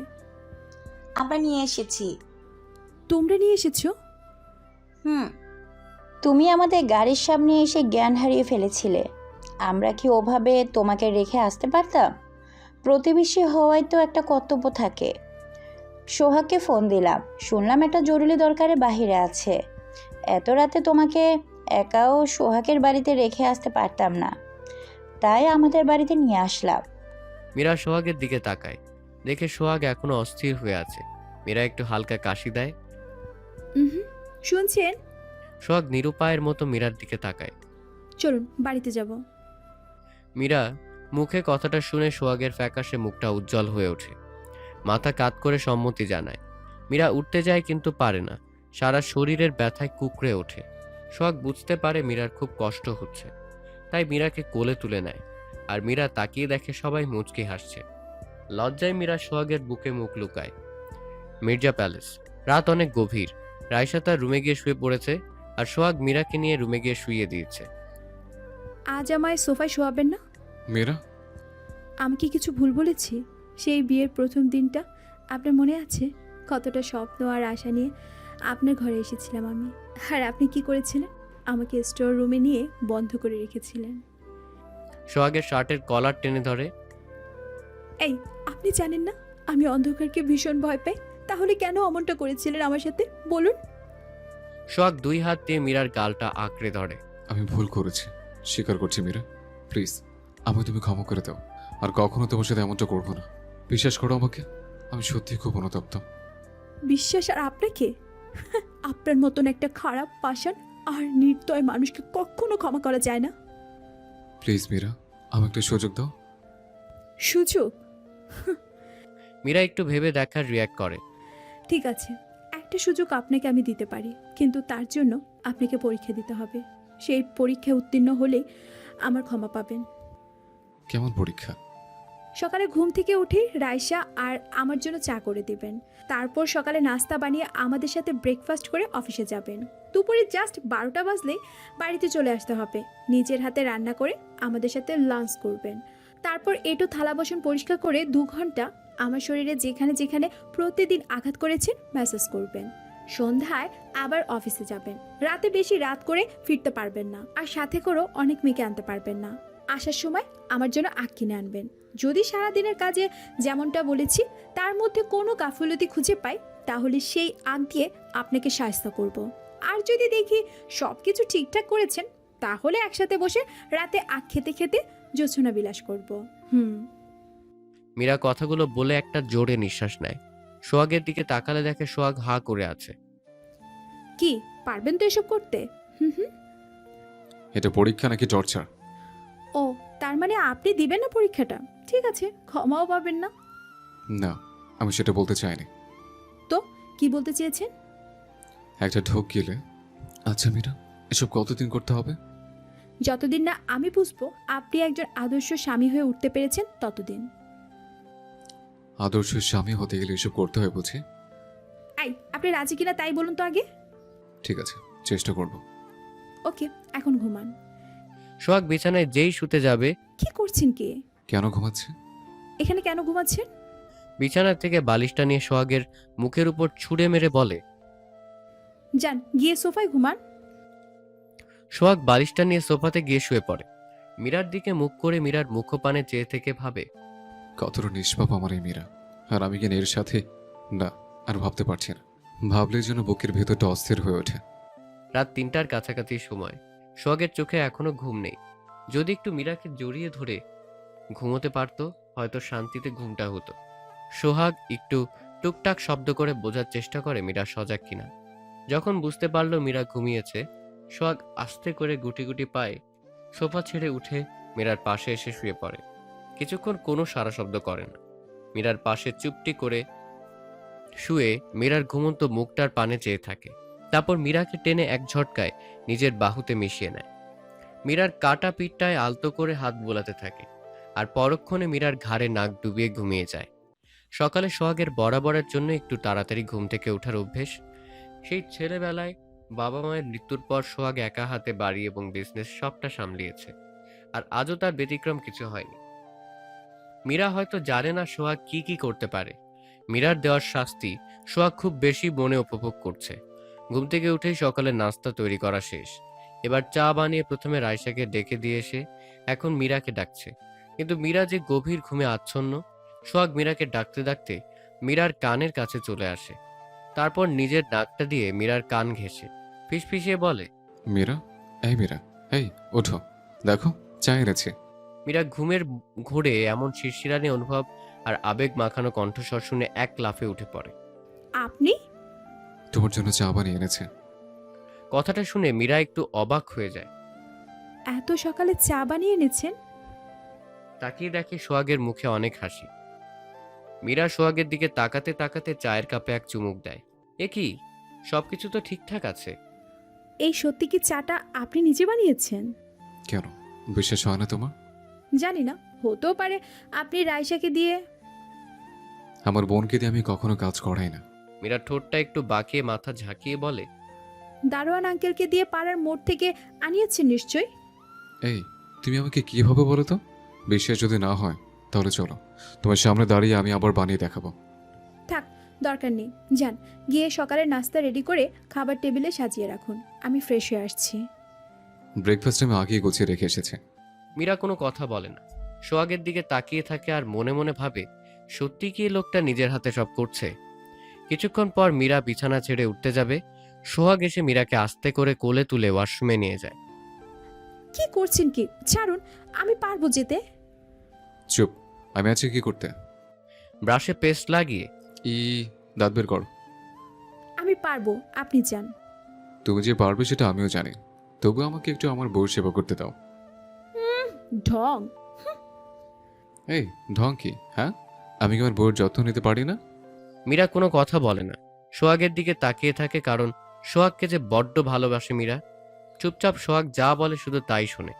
আমরা নিয়ে এসেছি। তোমরা নিয়ে এসেছো? হুম, তুমি আমাদের গাড়ির সামনে এসে জ্ঞান হারিয়ে ফেলেছিলে। আমরা কি ওভাবে তোমাকে রেখে আসতে পারতাম? প্রতিবেশী হওয়ায় তো একটা কর্তব্য থাকে। সোহাগকে ফোন দিলাম, শুনলাম একটা জরুরি দরকারে বাহিরে আছে। এত রাতে তোমাকে একাও সোহাগের বাড়িতে রেখে আসতে পারতাম না, তাই আমাদের বাড়িতে নিয়ে আসলাম। মীরা সোহাগের দিকে তাকায়, দেখে সোহাগ এখনো অস্থির হয়ে আছে। মীরা একটু হালকা কাশি দেয়। শুনছেন? সোহাগ নিরুপায়ের মতো মীরার দিকে তাকায়। চলুন বাড়িতে যাব। মীরা মুখে কথাটা শুনে সোহাগের ফ্যাকাশে মুখটা উজ্জ্বল হয়ে ওঠে। মাথা কাত করে সম্মতি জানায়। মীরা উঠতে যায় কিন্তু পারে না, সারা শরীরের ব্যথায় কুঁকড়ে ওঠে। সোহাগ বুঝতে পারে মীরার খুব কষ্ট হচ্ছে, তাই মীরাকে কোলে তুলে নেয়। আর মীরা তাকিয়ে দেখে সবাই মুচকি হাসছে। লজ্জায় মীরা সোহাগের বুকে মুখ লুকায়। মির্জা প্যালেস। রাত অনেক গভীর। রাইসা তার রুমে গিয়ে শুয়ে পড়েছে, আর সোহাগ মীরাকে নিয়ে রুমে গিয়ে শুইয়ে দিয়েছে। আজ আমায় সোফায় শোয়াবেন না? মীরা, আমি কি কিছু ভুল বলেছি? সেই বিয়ের প্রথম দিনটা আপনার মনে আছে? কতটা স্বপ্ন আর আশা নিয়ে আপনার ঘরে এসেছিলাম আমি, আর আপনি কি করেছিলেন? আমাকে স্টোর রুমে নিয়ে বন্ধ করে রেখেছিলেন। সোহাগের শার্টের কলার টেনে ধরে। এই, আপনি জানেন না আমি অন্ধকারকে ভীষণ ভয় পাই? তাহলে কেন অমনটা করেছিলেন আমার সাথে বলুন? সোহাগ দুই হাত দিয়ে মীরার গালটা আঁকড়ে ধরে। আমি ভুল করেছি, স্বীকার করছি মীরা। প্লিজ আমাকে তুমি ক্ষমা করে দাও, আর কখনো তোমার সাথে এমনটা করবো না। বিশ্বাস করো আমাকে, আমি সত্যি খুব অনুতপ্ত। বিশ্বাস আর আপনাকে? আপনার মতন একটা খারাপ পাষাণ আর নির্দয় মানুষকে কখনো ক্ষমা করা যায় না। প্লিজ মীরা, আমাকে একটু সুযোগ দাও। সুযোগ? মীরা একটু ভেবে দেখার রিয়াক্ট করে। ঠিক আছে, একটা সুযোগ আপনাকে আমি দিতে পারি, কিন্তু তার জন্য আপনাকে পরীক্ষা দিতে হবে। সেই পরীক্ষায় উত্তীর্ণ হলে আমার ক্ষমা পাবেন। কেমন পরীক্ষা? সকালে ঘুম থেকে উঠে রাইসা আর আমার জন্য চা করে দিবেন। তারপর সকালে নাস্তা বানিয়ে আমাদের সাথে ব্রেকফাস্ট করে অফিসে যাবেন। দুপুরে জাস্ট 12টা বাজলে বাড়িতে চলে আসতে হবে। নিজের হাতে রান্না করে আমাদের সাথে লাঞ্চ করবেন। তারপর একটু থালা বাসন পরিষ্কার করে 2 ঘন্টা আমার শরীরে যেখানে যেখানে প্রতিদিন আঘাত করেছেন ম্যাসাজ করবেন। সন্ধ্যায় আবার অফিসে যাবেন। রাতে বেশি রাত করে ফিরতে পারবেন না, আর সাথে করেও অনেক মেয়েকে আনতে পারবেন না। আসার সময় আমার জন্য আখ কিনে আনবেন। যদি সারা দিনের কাজে যেমনটা বলেছি তার মধ্যে কোনো গাফিলতি খুঁজে পাই, তাহলে সেই আখ দিয়ে আপনাকে সাহায্য করব। আর যদি দেখি সব কিছু ঠিকঠাক করেছেন, তাহলে একসাথে বসে রাতে আখ খেতে খেতে জোছনা বিলাস করব। মীরা কথাগুলো বলে একটা জোরে নিঃশ্বাস নেয়। সোহাগের দিকে তাকালে দেখে সোহাগ হা করে আছে। কি পারবেন তো এসব করতে? এটা পরীক্ষা নাকি টর্চার? ও, তার মানে আপনি দিবেন না পরীক্ষাটা? ঠিক আছে, ক্ষমাও পাবেন না। না, আমি সেটা বলতে চাইনি। তো কি বলতে চেয়েছেন? একটা ঢোক গেলে। আচ্ছা মীরা, এসব কতদিন করতে হবে? যতদিন না আমি বুঝবো আপনি একজন আদর্শ স্বামী হয়ে উঠতে পেরেছেন ততদিন। আদর্শ স্বামী হতে গেলে এসব করতে হয় বুঝি? এই, আপনি রাজি কিনা তাই বলুন তো আগে। ঠিক আছে, চেষ্টা করব। ওকে, এখন ঘুমান। সোহাগ বিছানায় যেই শুতে যাবে। কি করছেন কি? কেন ঘুমাচ্ছে? এখানে কেন ঘুমাচ্ছেন? বিছানা থেকে বালিশটা নিয়ে সোহাগের মুখের উপর ছুঁড়ে মেরে বলে, যান গিয়ে সোফায় ঘুমান। সোহাগ বালিশটা নিয়ে সোফাতে গিয়ে শুয়ে পড়ে। মীরার দিকে মুখ করে মীরার মুখপানে চেয়ে থেকে ভাবে, কতটা নিষ্পাপ আমার এই মীরা, আর আমি কিনা এর সাথে। না, আর ভাবতে পারছি না। ভাবলেই যেন বুকের ভেতরটা অস্থির হয়ে ওঠে। রাত ৩টার কাছাকাছি সময়। সোহাগের চোখে এখনো ঘুম নেই। যদি একটু মীরাকে জড়িয়ে ধরে ঘুমোতে পারতো, হয়তো শান্তিতে ঘুমটা হতো। সোহাগ একটু টুকটাক শব্দ করে বোঝার চেষ্টা করে মীরা সজাগ কিনা। যখন বুঝতে পারল মীরা ঘুমিয়েছে, সোহাগ আস্তে করে গুটি গুটি পায়ে সোফা ছেড়ে উঠে মীরার পাশে এসে শুয়ে পড়ে। কিছুক্ষণ কোনো সারা শব্দ করে না। মীরার পাশে চুপটি করে শুয়ে মীরার ঘুমন্ত মুখটার পানে চেয়ে থাকে। তারপর মীরাকে টেনে এক ঝটকায় নিজের বাহুতে মিশিয়ে নেয়। মীরার কাটা পিঠটায় আলতো করে হাত বোলাতে থাকে, আর পরক্ষণে মীরার ঘাড়ে নাক ডুবিয়ে ঘুমিয়ে যায়। সকালে সোহাগের বরাবরের জন্য একটু তাড়াতাড়ি ঘুম থেকে ওঠার অভ্যেস। সেই ছেলেবেলায় বাবা মায়ের মৃত্যুর পর সোহাগ একা হাতে বাড়ি এবং বিজনেস সবটা সামলিয়েছে, আর আজও তার ব্যতিক্রম কিছু হয়নি। মীরা হয়তো জানে না সোহাগ কি কি করতে পারে। মীরার দেওয়ার শাস্তি সোহাগ খুব বেশি মনে উপভোগ করছে। ঘুম থেকে উঠেই সকালে নাস্তা তৈরি করা শেষ। এবার চা বানিয়ে প্রথমে রাইসাকে ডেকে দিয়ে এসে এখন মীরাকে ডাকছে। কিন্তু মীরা যে গভীর ঘুমে আচ্ছন্ন। সোহাগ মীরাকে ডাকতে ডাকতে মীরার কানের কাছে চলে আসে। তারপর নিজের নাকটা দিয়ে মীরার কান ঘেঁষে ফিসফিসিয়ে বলে, মীরা, এই মীরা, এই ওঠো, দেখো চা এনেছি। মীরা ঘুমের ঘোরে এমন শিরশিরানি অনুভব আর আবেগ মাখানো কণ্ঠস্বর শুনে এক লাফে উঠে পড়ে। আপনি? তোমার জন্য চা বানিয়ে এনেছে। কথাটা শুনে মীরা একটু অবাক হয়ে যায়। এত সকালে চা বানিয়ে এনেছেন? তাকিয়ে দেখে সোহাগের মুখে অনেক হাসি। মীরা সোহাগের দিকে তাকাতে তাকাতে চায়ের কাপে এক চুমুক দেয়। এ কি, সবকিছু তো ঠিকঠাক আছে। এই সত্যি কি চাটা আপনি নিজে বানিয়েছেন? কেন, বিশ্বাস হয় না তোমার? জানি না, হতেও পারে আপনি রাইসাকে দিয়ে। আমার বোনকে দিয়ে আমি কখনো কাজ করাই না। মীরা ঠোঁটটা একটু বাঁকিয়ে মাথা ঝাঁকিয়ে বলে, দারোয়ান আঙ্কেলকে দিয়ে পাড়ার মোড় থেকে আনিয়েছেন নিশ্চয়। এই, তুমি আমাকে কিভাবে বলো তো? বিশ্বাস যদি না হয় তাহলে চলো, তোমার সামনে দাঁড়িয়ে আমি আবার বানিয়ে দেখাবো। থাক, দরকার নেই, যান গিয়ে সকালের নাস্তা রেডি করে খাবার টেবিলে সাজিয়ে রাখুন, আমি ফ্রেশ হয়ে আসছি। ব্রেকফাস্ট আমি আগেই গুছিয়ে রেখে এসেছি। মীরা কোনো কথা বলে না। সোহাগের দিকে তাকিয়ে থাকে আর মনে মনে ভাবে, সত্যি কি এই লোকটা নিজের হাতে সব করছে। কিছুক্ষণ পর মীরা বিছানা ছেড়ে উঠতে যাবে। সোহাগ এসে মীরাকে আস্তে করে কোলে তুলে ওয়াশরুমে নিয়ে যায়। কি করছেন কি? ছাড়ুন, আমি পারবো যেতে। চুপ, আমি আছি কি করতে? ব্রাশে পেস্ট লাগিয়ে দাঁত বের কর। আমি পারবো, আপনি যান। তুমি যে পারবে সেটা আমিও জানি, তবু আমাকে একটু আমার বউর সেবা করতে দাও। ঢং। এই ঢং কি? হ্যাঁ, আমি কি আমার বউর যত্ন নিতে পারি না? মীরা কোনো কথা বলে না, সোহাগের দিকে তাকিয়ে থাকে, কারণ সোহাগকে যে বড্ড ভালোবাসে মীরা। চুপচাপ সোহাগ যা বলে শুধু তাই শোনে।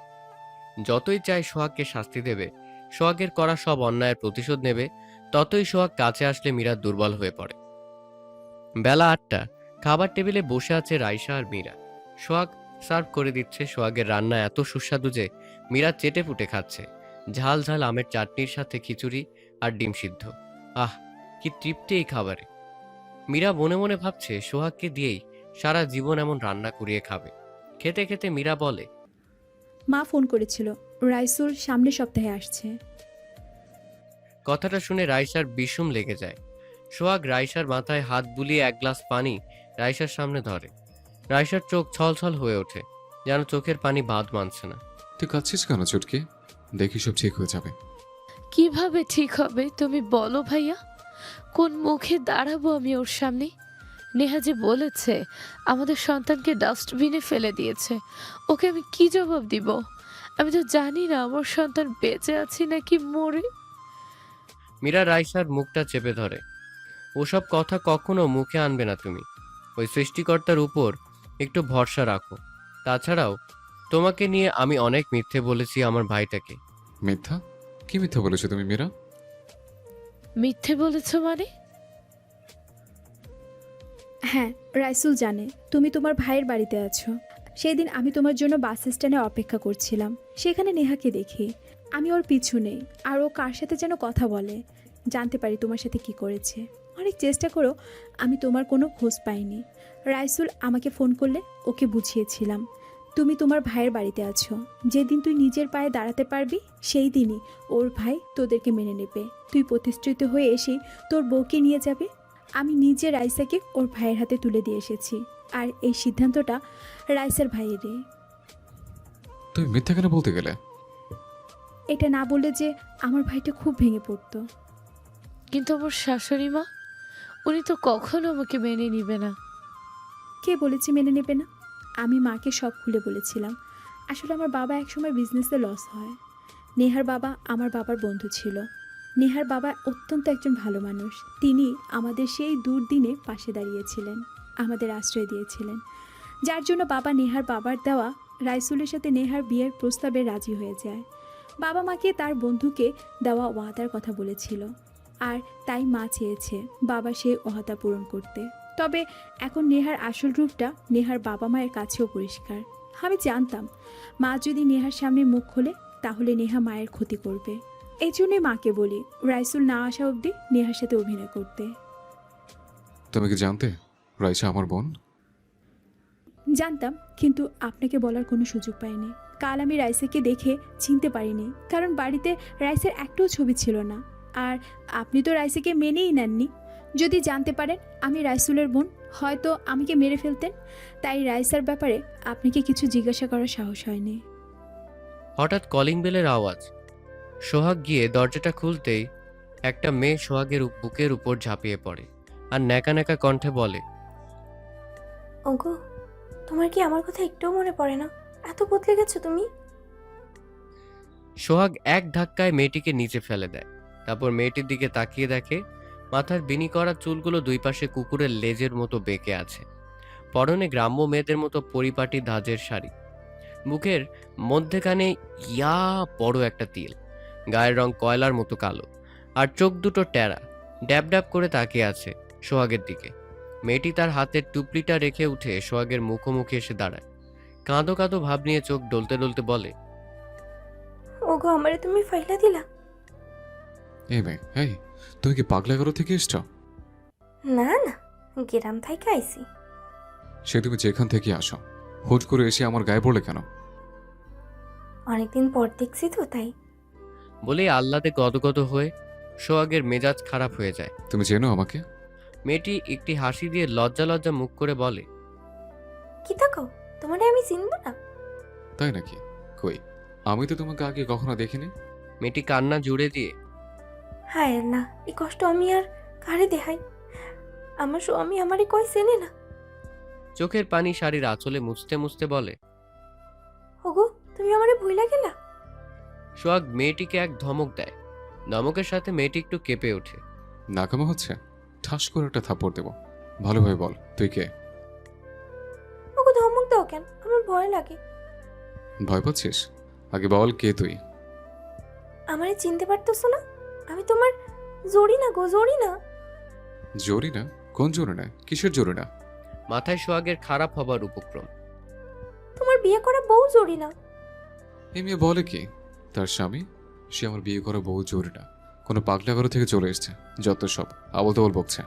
যতই চায় সোহাগকে শাস্তি দেবে, সোহাগের করা সব অন্যায়ের প্রতিশোধ নেবে, ততই সোহাগ কাছে আসলে মীরা দুর্বল হয়ে পড়ে। বেলা ৮টা, খাবার টেবিলে বসে আছে রাইসা আর মীরা। সোহাগ সার্ভ করে দিচ্ছে। সোহাগের রান্না এত সুস্বাদু যে মীরা চেটে পুটে খাচ্ছে। ঝাল ঝাল আমের চাটনির সাথে খিচুড়ি আর ডিম সিদ্ধ। আহ, কি তৃপ্তি এই খাবারে। মীরা মনে মনে ভাবছে সোহাগকে দিয়েই সারা জীবন এমন রান্না করিয়ে খাবে। খেতে খেতে মীরা বলে, মা ফোন করেছিল, রাইসুল সামনের সপ্তাহে আসছে। কথাটা শুনে রাইসার বিষম লেগে যায়। সোহাগ রাইসার মাথায় হাত বুলিয়ে এক গ্লাস পানি রাইসার সামনে ধরে। রাইসার চোখ ছলছল হয়ে ওঠে, যেন চোখের পানি বাঁধ মানছে না। তুই কাঁদছিস কেন চুটকি? দেখি সব ঠিক হয়ে যাবে। কিভাবে ঠিক হবে তুমি বলো ভাইয়া? কোন মুখে দাঁড়াবো আমি ওর সামনে? নেহা যে বলেছে আমাদের সন্তানকে ডাস্টবিনে ফেলে দিয়েছে, ওকে আমি কি জবাব দিব? আমি তো জানি না আমার সন্তান বেঁচে আছে নাকি মরে। মীরা রাইসার মুখটা চেপে ধরে। ওসব কথা কখনো মুখে আনবে না তুমি। ওই সৃষ্টিকর্তার উপর একটু ভরসা রাখো। তাছাড়াও তোমাকে নিয়ে আমি অনেক মিথ্যে বলেছি আমার ভাইটাকে। মিথ্যা? কি মিথ্যা বলেছো তুমি মীরা? মিথ্যে বলেছ মানে? হ্যাঁ, রাইসুল জানে তুমি তোমার ভাইয়ের বাড়িতে আছো। সেই দিন আমি তোমার জন্য বাস স্ট্যান্ডে অপেক্ষা করছিলাম, সেখানে নেহাকে দেখি। আমি ওর পিছু নেই, আর ও কার সাথে যেন কথা বলে। জানতে পারি তোমার সাথে কি করেছে। অনেক চেষ্টা করো, আমি তোমার কোনো খোঁজ পাইনি। রাইসুল আমাকে ফোন করলে ওকে বুঝিয়েছিলাম তুমি তোমার ভাইয়ের বাড়িতে আছো। যেদিন তুই নিজের পায়ে দাঁড়াতে পারবি সেই দিনই ওর ভাই তোদেরকে মেনে নেবে। তুই প্রতিষ্ঠিত হয়ে এসে তোর বউকে নিয়ে যাবে। আমি নিজে রাইসাকে ওর ভাইয়ের হাতে তুলে দিয়ে এসেছি, আর এই সিদ্ধান্তটা রাইসার ভাইয়েরই। তুমি মিথ্যা কেন বলতে গেলে? এটা না বললে যে আমার ভাইটা খুব ভেঙে পড়তো। কিন্তু আমার শাশুড়ি মা, উনি তো কখনো আমাকে মেনে নিবে না। কে বলেছে মেনে নেবে না? আমি মাকে সব খুলে বলেছিলাম। আসলে আমার বাবা একসময় বিজনেসে লস হয়। নেহার বাবা আমার বাবার বন্ধু ছিল। নেহার বাবা অত্যন্ত একজন ভালো মানুষ। তিনি আমাদের সেই দুর্দিনে পাশে দাঁড়িয়েছিলেন, আমাদের আশ্রয় দিয়েছিলেন, যার জন্য বাবা নেহার বাবার দেওয়া রাইসুলের সাথে নেহার বিয়ের প্রস্তাবে রাজি হয়ে যায়। বাবা মাকে তার বন্ধুকে দেওয়া ওয়াদার কথা বলেছিল, আর তাই মা চেয়েছে বাবা সেই ওয়াদা পূরণ করতে। তবে এখন নেহার আসল রূপটা নেহার বাবা মায়ের কাছেও পরিষ্কার। আমি জানতাম মা যদি নেহার সামনে মুখ খোলে তাহলে নেহা মায়ের ক্ষতি করবে। এই জন্যই মাকে বলি রাইসুল না আসা অবধি নেহার সাথে অভিনয় করতে। তুমি কি জানতে রাইসা আমার বোন? জানতাম, কিন্তু আপনাকে বলার কোনো সুযোগ পাইনি। কাল আমি রাইসাকে দেখে চিনতে পারিনি, কারণ বাড়িতে রাইসের একটাও ছবি ছিল না। আর আপনি তো রাইসাকে মেনেই নেননি। যদি জানতে পারেন আমি রাইসুলের বোন, হয়তো আমাকে মেরে ফেলতেন। তাই রাইসার ব্যাপারে আপনাকে কিছু জিজ্ঞাসা করার সাহস হয়নি। হঠাৎ কলিং বেলের আওয়াজ। সোহাগ গিয়ে দরজাটা খুলতেই একটা মেয়ে সোহাগের বুকের উপর ঝাঁপিয়ে পড়ে আর ন্যাকা ন্যাকা কণ্ঠে বলে, ওগো, তোমার কি আমার কথা একটুও মনে পড়ে না? এত বদলে গেছো তুমি। সোহাগ এক ধাক্কায় মেয়েটিকে নিচে ফেলে দেয়। তারপর মেয়েটির দিকে তাকিয়ে দেখে মাথার বিনি করা চুলগুলো দুই পাশে কুকুরের লেজের মতো বেঁকে আছে। পরনে গ্রাম্য মেয়েদের মতো পরিপাটি ধাঁজের শাড়ি, মুখের মধ্যেখানে ইয়া বড় একটা তিল, গায়ের রং কয়লার মতো কালো, আর চোখ দুটো টেরা, ড্যাব ড্যাব করে তাকিয়ে আছে সোহাগের দিকে। মেয়েটি তার হাতের টুপলিটা রেখে উঠে সোহাগের মুখোমুখি এসে দাঁড়ায়। কাঁদো কাঁদো ভাব নিয়ে চোখ ডলতে ডলতে বলে, ওগো, আমারে তুমি ফাইলা দিলা। এই মেয়ে, এই তুমি কি পাগলাগারো থেকে এসছো? না না, গ্রাম থেকে আইছি। সে তুমি যেখান থেকে আসো, হুট করে এসে আমার গায়ে পড়লে কেন? অনেকদিন পর দেখছি তো তাই। বলেই আহ্লাদে গদগদ হয়ে সোহাগের মেজাজ খারাপ হয়ে যায়। তুমি চেনো আমাকে? মেয়েটি একটি হাসি দিয়ে লজ্জা লজ্জা মুখ করে বলে, কি থাকো, তোমারে আমি চিনব না? তাই নাকি? কই, আমি তো তোমাকে আগে কখনো দেখিনি। মেয়েটি কান্না জুড়ে দিয়ে, হায় না, এই কষ্ট আমি আর কারে দেখাই? আমার স্বামী আমারে কই চেনে না। চোখের পানি শাড়ির আঁচলে মুছতে মুছতে বলে, ওগো, তুমি আমারে ভুইলা গেলা। সোহাগ মেয়েটিকে এক ধমক দেয়। ধমকের সাথে মেয়েটি একটু কেঁপে ওঠে। নাকামো হচ্ছে? ঠাস করে একটা থাপ্পড় দেবো। ভালোভাবে বল তুই কে? ওগো, ধমক দাও কেন? আমার ভয় লাগে। ভয় পাচ্ছিস? আগে বল কে তুই? আমারে চিনতে পারতেছো না? আমি তোমার জরিনা গো, জরিনা। জোরি না? কোন জোরে না? কিসের জোরে না? মাথায় সোহাগের খারাপ হবার উপক্রম। তোমার বিয়ে করা বউ জরিনা। এই মেয়ে বলে কি? তার স্বামী? সে আমার বিয়ে করা বউ জোরে না, কোনো পাগলাগারো থেকে চলে এসছে। যত সব আবল তাবল বকছে।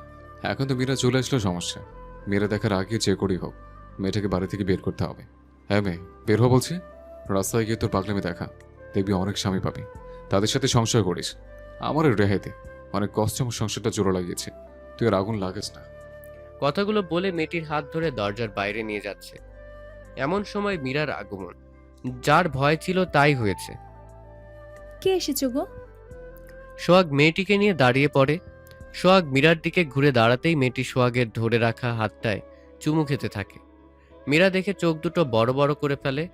এখন তো মীরা চলে আসলো সমস্যা। মেয়েরা দেখার আগে যে করেই হোক মেয়েটাকে বাড়ি থেকে বের করতে হবে। হ্যাঁ মেয়ে, বের হো বলছি। রাস্তায় গিয়ে তোর পাগলামি দেখা, দেখবি অনেক স্বামী পাবি, তাদের সাথে সংসার করিস। আমারও রেহাইতে অনেক কষ্ট আমার সংসারটা জোড়া লাগিয়েছে, তুই আর আগুন লাগাস না। কথাগুলো বলে মেয়েটির হাত ধরে দরজার বাইরে নিয়ে যাচ্ছে। এমন সময় মীরার আগমন। যার ভয় ছিল তাই হয়েছে। কে এসেছো গো? সোহাগ মেয়েটিকে নিয়ে দাঁড়িয়ে পড়ে। সোহাগ মীরার দিকে ঘুরে দাঁড়াতেই মেয়েটি সোহাগের ধরে রাখা হাতটায় চুমু খেতে থাকে। মীরা দেখে চোখ দুটো বড় বড় করে ফেলে।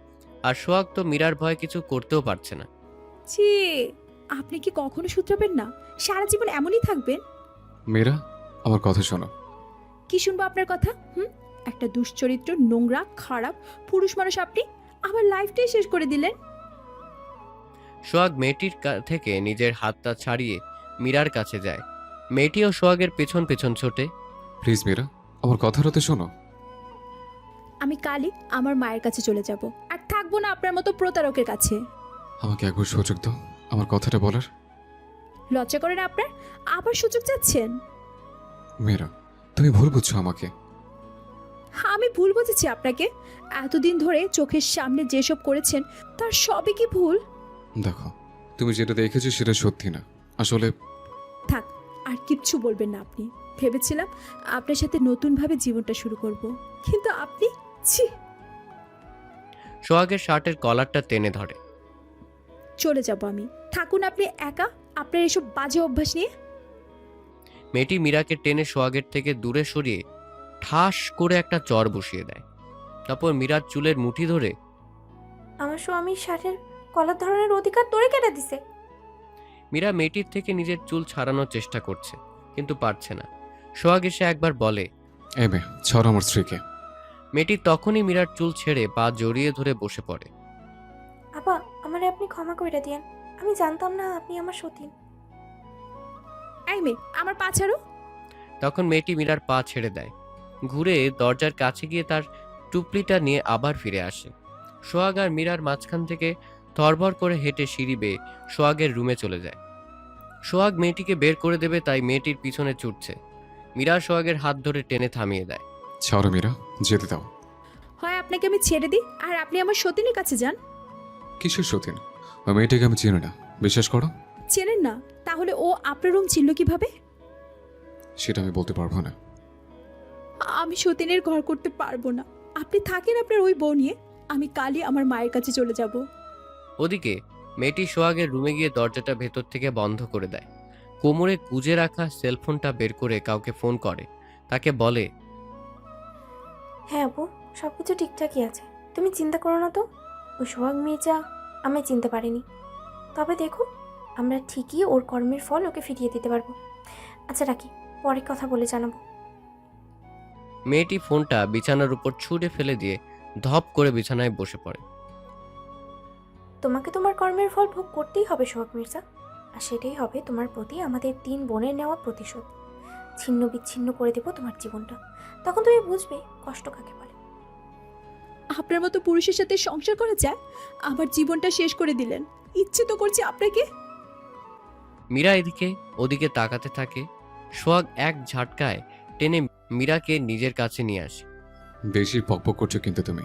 আর সোহাগ তো মীরার ভয়ে কিছু করতেও পারছে না। ছি, আপনি কি কখনো শুধরাবেন না? সারা জীবন এমনই থাকবেন? মীরা, আমার কথা শোনো। কি শুনবো আপনার কথা? একটা দুশ্চরিত্র, নোংরা, খারাপ পুরুষ মানুষ আপনি। আমার লাইফটাই শেষ করে দিলেন। সোহাগ মেয়েটির থেকে নিজের হাতটা ছাড়িয়ে মীরার কাছে যায়। মেয়েটিও সোহাগের পেছন পেছন ছোটে। প্লিজ মীরা, আমার কথাটা তো শোনো। আমি কালই আমার মায়ের কাছে চলে যাব, আর থাকবো না আপনার মতো প্রতারকের কাছে। আমাকে একবার সুযোগ দাও আমার কথাটা বলার। লজ্জা করে না আপনার? আবার সুযোগ চাচ্ছেন? মীরা, তুমি ভুল বুঝছো আমাকে। আমি ভুল বুঝেছি আপনাকে। এতদিন ধরে চোখের সামনে যেসব করেছেন তার সবই কি ভুল? দেখো, তুমি যেটা দেখেছো সেটা সত্যি না। আসলে থাক, আর কিচ্ছু বলবেন না আপনি। ভেবেছিলাম আপনার সাথে নতুনভাবে জীবনটা শুরু করব, কিন্তু আপনি ছি। সোহাগের শার্টের কলারটা টেনে ধরে। চলে যাব আমি, থাকুন আপনি একা আপনার এসব বাজে অভ্যাস নিয়ে। মেয়েটি মীরাকে টেনে সোহাগের থেকে দূরে সরিয়ে ঠাস করে একটা চর বসিয়ে দেয়। তারপর মীরার চুলের মুঠি ধরে আমার স্বামীর শার্টের কলার ধরনের অধিকার তোরে কেটে দিছে। মীরা মেয়েটির থেকে নিজের চুল ছাড়ানোর চেষ্টা করছে, কিন্তু পারছে না। সোহাগ এসে একবার বলে, এ মেয়ে, ছাড়ো আমার স্ত্রীকে। মেয়েটি তখনই মীরার চুল ছেড়ে পা জড়িয়ে ধরে বসে পড়ে। আপা, আমারে আপনি ক্ষমা করে দিয়েন, আমি জানতাম না আপনি আমার সতীন। এই মেয়ে, আমার পা ছাড়ো। তখন মেয়েটি মীরার পা ছেড়ে দেয়, ঘুরে দরজার কাছে গিয়ে তার টুপলিটা নিয়ে আবার ফিরে আসে। সোহাগ আর মীরার মাঝখান থেকে তরবর করে হেঁটে সিঁড়ি বেয়ে সোহাগের রুমে চলে যায়। সোহাগ মেয়েটিকে বের করে দেবে তাই মেয়েটির পিছনে ছুটছে। মীরা সোহাগের হাত ধরে টেনে থামিয়ে দেয়। ছাড়ো মীরা, যেতে দাও। হয় আপনাকে আমি ছেড়ে দিই আর আপনি আমার সতীনের কাছে যান। কিসের সতীন? ওই মেয়েটাকে আমি চিনি না, বিশ্বাস করো। চেনেন না? তাহলে ও আপনার রুম ছিল কিভাবে? সেটা আমি বলতে পারবো না। আমি সতীনের ঘর করতে পারবো না। আপনি থাকেন আপনার ওই বউ নিয়ে, আমি কালই আমার মায়ের কাছে চলে যাব। ওদিকে মেয়েটি সোহাগের রুমে গিয়ে দরজাটা ভেতর থেকে বন্ধ করে দেয়। কোমরে গুজে রাখা সেলফোনটা বের করে কাউকে ফোন করে। তাকে বলে, হ্যাঁ আপু, সব কিছু ঠিকঠাকই আছে, তুমি চিন্তা করো না তো। ওই সোহাগ মির্জা আমি চিনতে পারিনি, তবে দেখো আমরা ঠিকই ওর কর্মের ফল ওকে ফিরিয়ে দিতে পারবো। আচ্ছা রাখি, পরে কথা বলে জানাবো। মেয়েটি ফোনটা বিছানার উপর ছুঁড়ে ফেলে দিয়ে ধপ করে বিছানায় বসে পড়ে। তোমাকে তোমার কর্মের ফল ভোগ করতেই হবে সোহাগ মির্জা, আর সেটাই হবে তোমার প্রতি আমাদের 3 বোনের নেওয়া প্রতিশোধ। ছিন্ন বিচ্ছিন্ন করে দেবো তোমার জীবনটা, তখন তুমি বুঝবে কষ্ট কাকে বলে। আপনার মতো পুরুষের সাথে সংসার করা যায়? আমার জীবনটা শেষ করে দিলেন। ইচ্ছে তো করছে আপনাকে। মীরা এদিকে ওদিকে তাকাতে থাকে। সোহাগ এক ঝাটকায় টেনে মীরাকে নিজের কাছে নিয়ে আসে। বেশি পকপক করছো কিন্তু তুমি।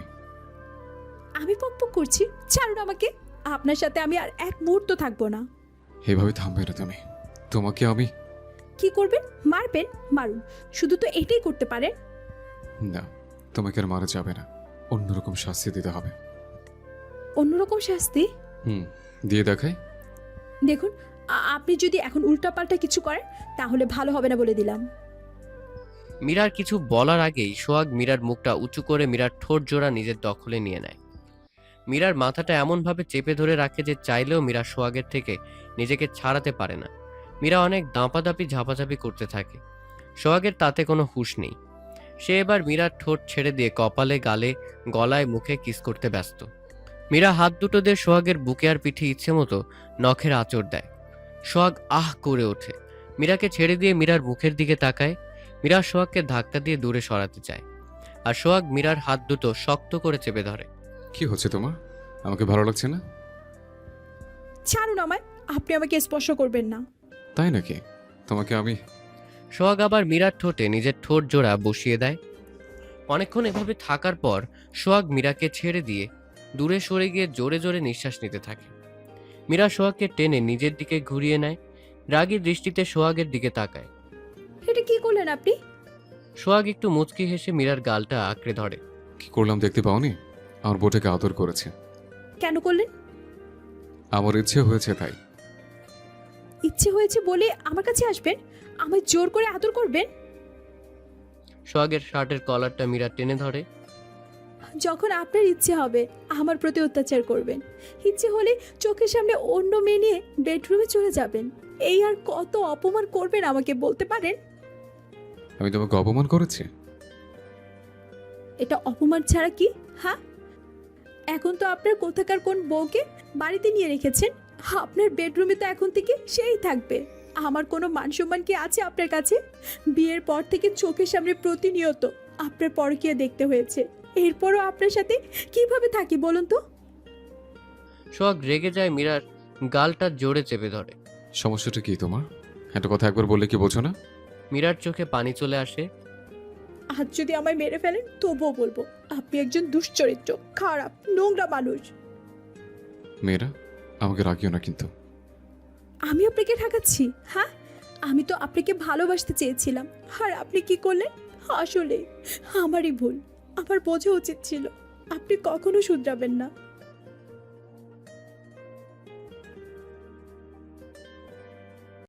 আমি পকপক করছি? ছাড়ুন আমাকে। আপনার সাথে আমি আর এক মুহূর্ত থাকবো না। এভাবে থামবে না তুমি। তোমাকে আমি কি করবেন? মারবেন? মারুন, শুধু তো এটাই করতে পারেন। না, তোমাকে আর মারা যাবে না, অন্যরকম শাস্তি দিতে হবে। অন্যরকম শাস্তি? দিয়ে দেখাই। দেখুন, আপনি যদি এখন উল্টাপাল্টা কিছু করেন তাহলে ভালো হবে না বলে দিলাম। মীরার কিছু বলার আগেই সোহাগ মীরার মুখটা উঁচু করে মীরার ঠোঁট জোড়া নিজের দখলে নিয়ে নেয়। মীরার মাথাটা এমনভাবে চেপে ধরে রাখে যে চাইলেও মীরা সোহাগের থেকে নিজেকে ছাড়াতে পারে না। মীরা অনেক দাঁপাদাপি ঝাপাঝাপি করতে থাকে। সোহাগের তাতে কোনো হুঁশ নেই। সে এবার মীরার ঠোঁট ছেড়ে দিয়ে কপালে, গালে, গলায়, মুখে কিস করতে ব্যস্ত। মীরা হাত দুটো দিয়ে সোহাগের বুকে আর পিঠে ইচ্ছে মতো নখের আঁচড় দেয়। সোহাগ আহ করে ওঠে। মীরাকে ছেড়ে দিয়ে মীরার মুখের দিকে তাকায়। মীরা সোহাগকে ধাক্কা দিয়ে দূরে সরাতে চায়, আর সোহাগ মীরার হাত দুটো শক্ত করে চেপে ধরে। কি হচ্ছে তোমার? আমাকে ভালো লাগছে না? ছাড়ুন আমায়, আপনি আমাকে স্পর্শ করবেন না। তাই নাকি? তোমাকে আমি সোহাগ আবার মীরার ঠোঁটে নিজের ঠোঁট জোড়া বসিয়ে দেয়। অনেকক্ষণ এভাবে থাকার পর সোহাগ মীরাকে ছেড়ে দিয়ে দূরে সরে গিয়ে জোরে জোরে নিঃশ্বাস নিতে থাকে। মীরা সোহাগকে টেনে নিজের দিকে ঘুরিয়ে নেয়। রাগী দৃষ্টিতে সোহাগের দিকে তাকায়। এটা কি করলেন আপনি? সোহাগ একটু মুচকি হেসে মীরার গালটা আঁকড়ে ধরে। কি করলাম দেখতে পাওনি? আমার বোটাকে আদর করেছে। কেন করলেন? আমার ইচ্ছে হয়েছে তাই। ইচ্ছে হয়েছে বলে আমার কাছে আসবেন? আমায় জোর করে আদর করবেন? সোহাগের শার্টের কলারটা মীরা টেনে ধরে। যখন আপনার ইচ্ছে হবে আমার প্রতি অত্যাচার করবেন, ইচ্ছে হলে চোখের সামনে অন্য মেয়ে নিয়ে বেডরুমে চলে যাবেন। এই আর কত অপমান করবেন আমাকে বলতে পারেন? আমি তোমাকে অপমান করেছি? এটা অপমান ছাড়া কি? হ্যাঁ, এখন তো আপনার কোথাকার কোন বউকে বাড়িতে নিয়ে রেখেছেন। আপনার বেডরুমে তো এখন থেকে সেই থাকবে। আমার কোনো মান সম্মান কি আছে আপনার কাছে? বিয়ের পর থেকে চোখের সামনে প্রতিনিয়ত আপনার পরকীয়া দেখতে হয়েছে, এরপরও আপনার সাথে কিভাবে থাকি বলুন তো? সোহাগ রেগে যায় মীরার গালটা জোরে চেপে ধরে। সমস্যাটা কি তোমার? একটা কথা একবার বললে কি বোঝো না? মীরার চোখে পানি চলে আসে। আজ যদি আমায় মেরে ফেলেন তবুও বলবো আপনি একজন দুশ্চরিত্র, খারাপ, নোংরা মানুষ। মেয়েরা, আমাকে রাখিও না কিন্তু। আমি আপনাকে ঠকাচ্ছি? হ্যাঁ, আমি তো আপনাকে ভালোবাসতে চেয়েছিলাম, আর আপনি কি করলেন? আসলে আমারই ভুল, আমার বোঝা উচিত ছিল। আপনি কখনো শুধরাবেন না।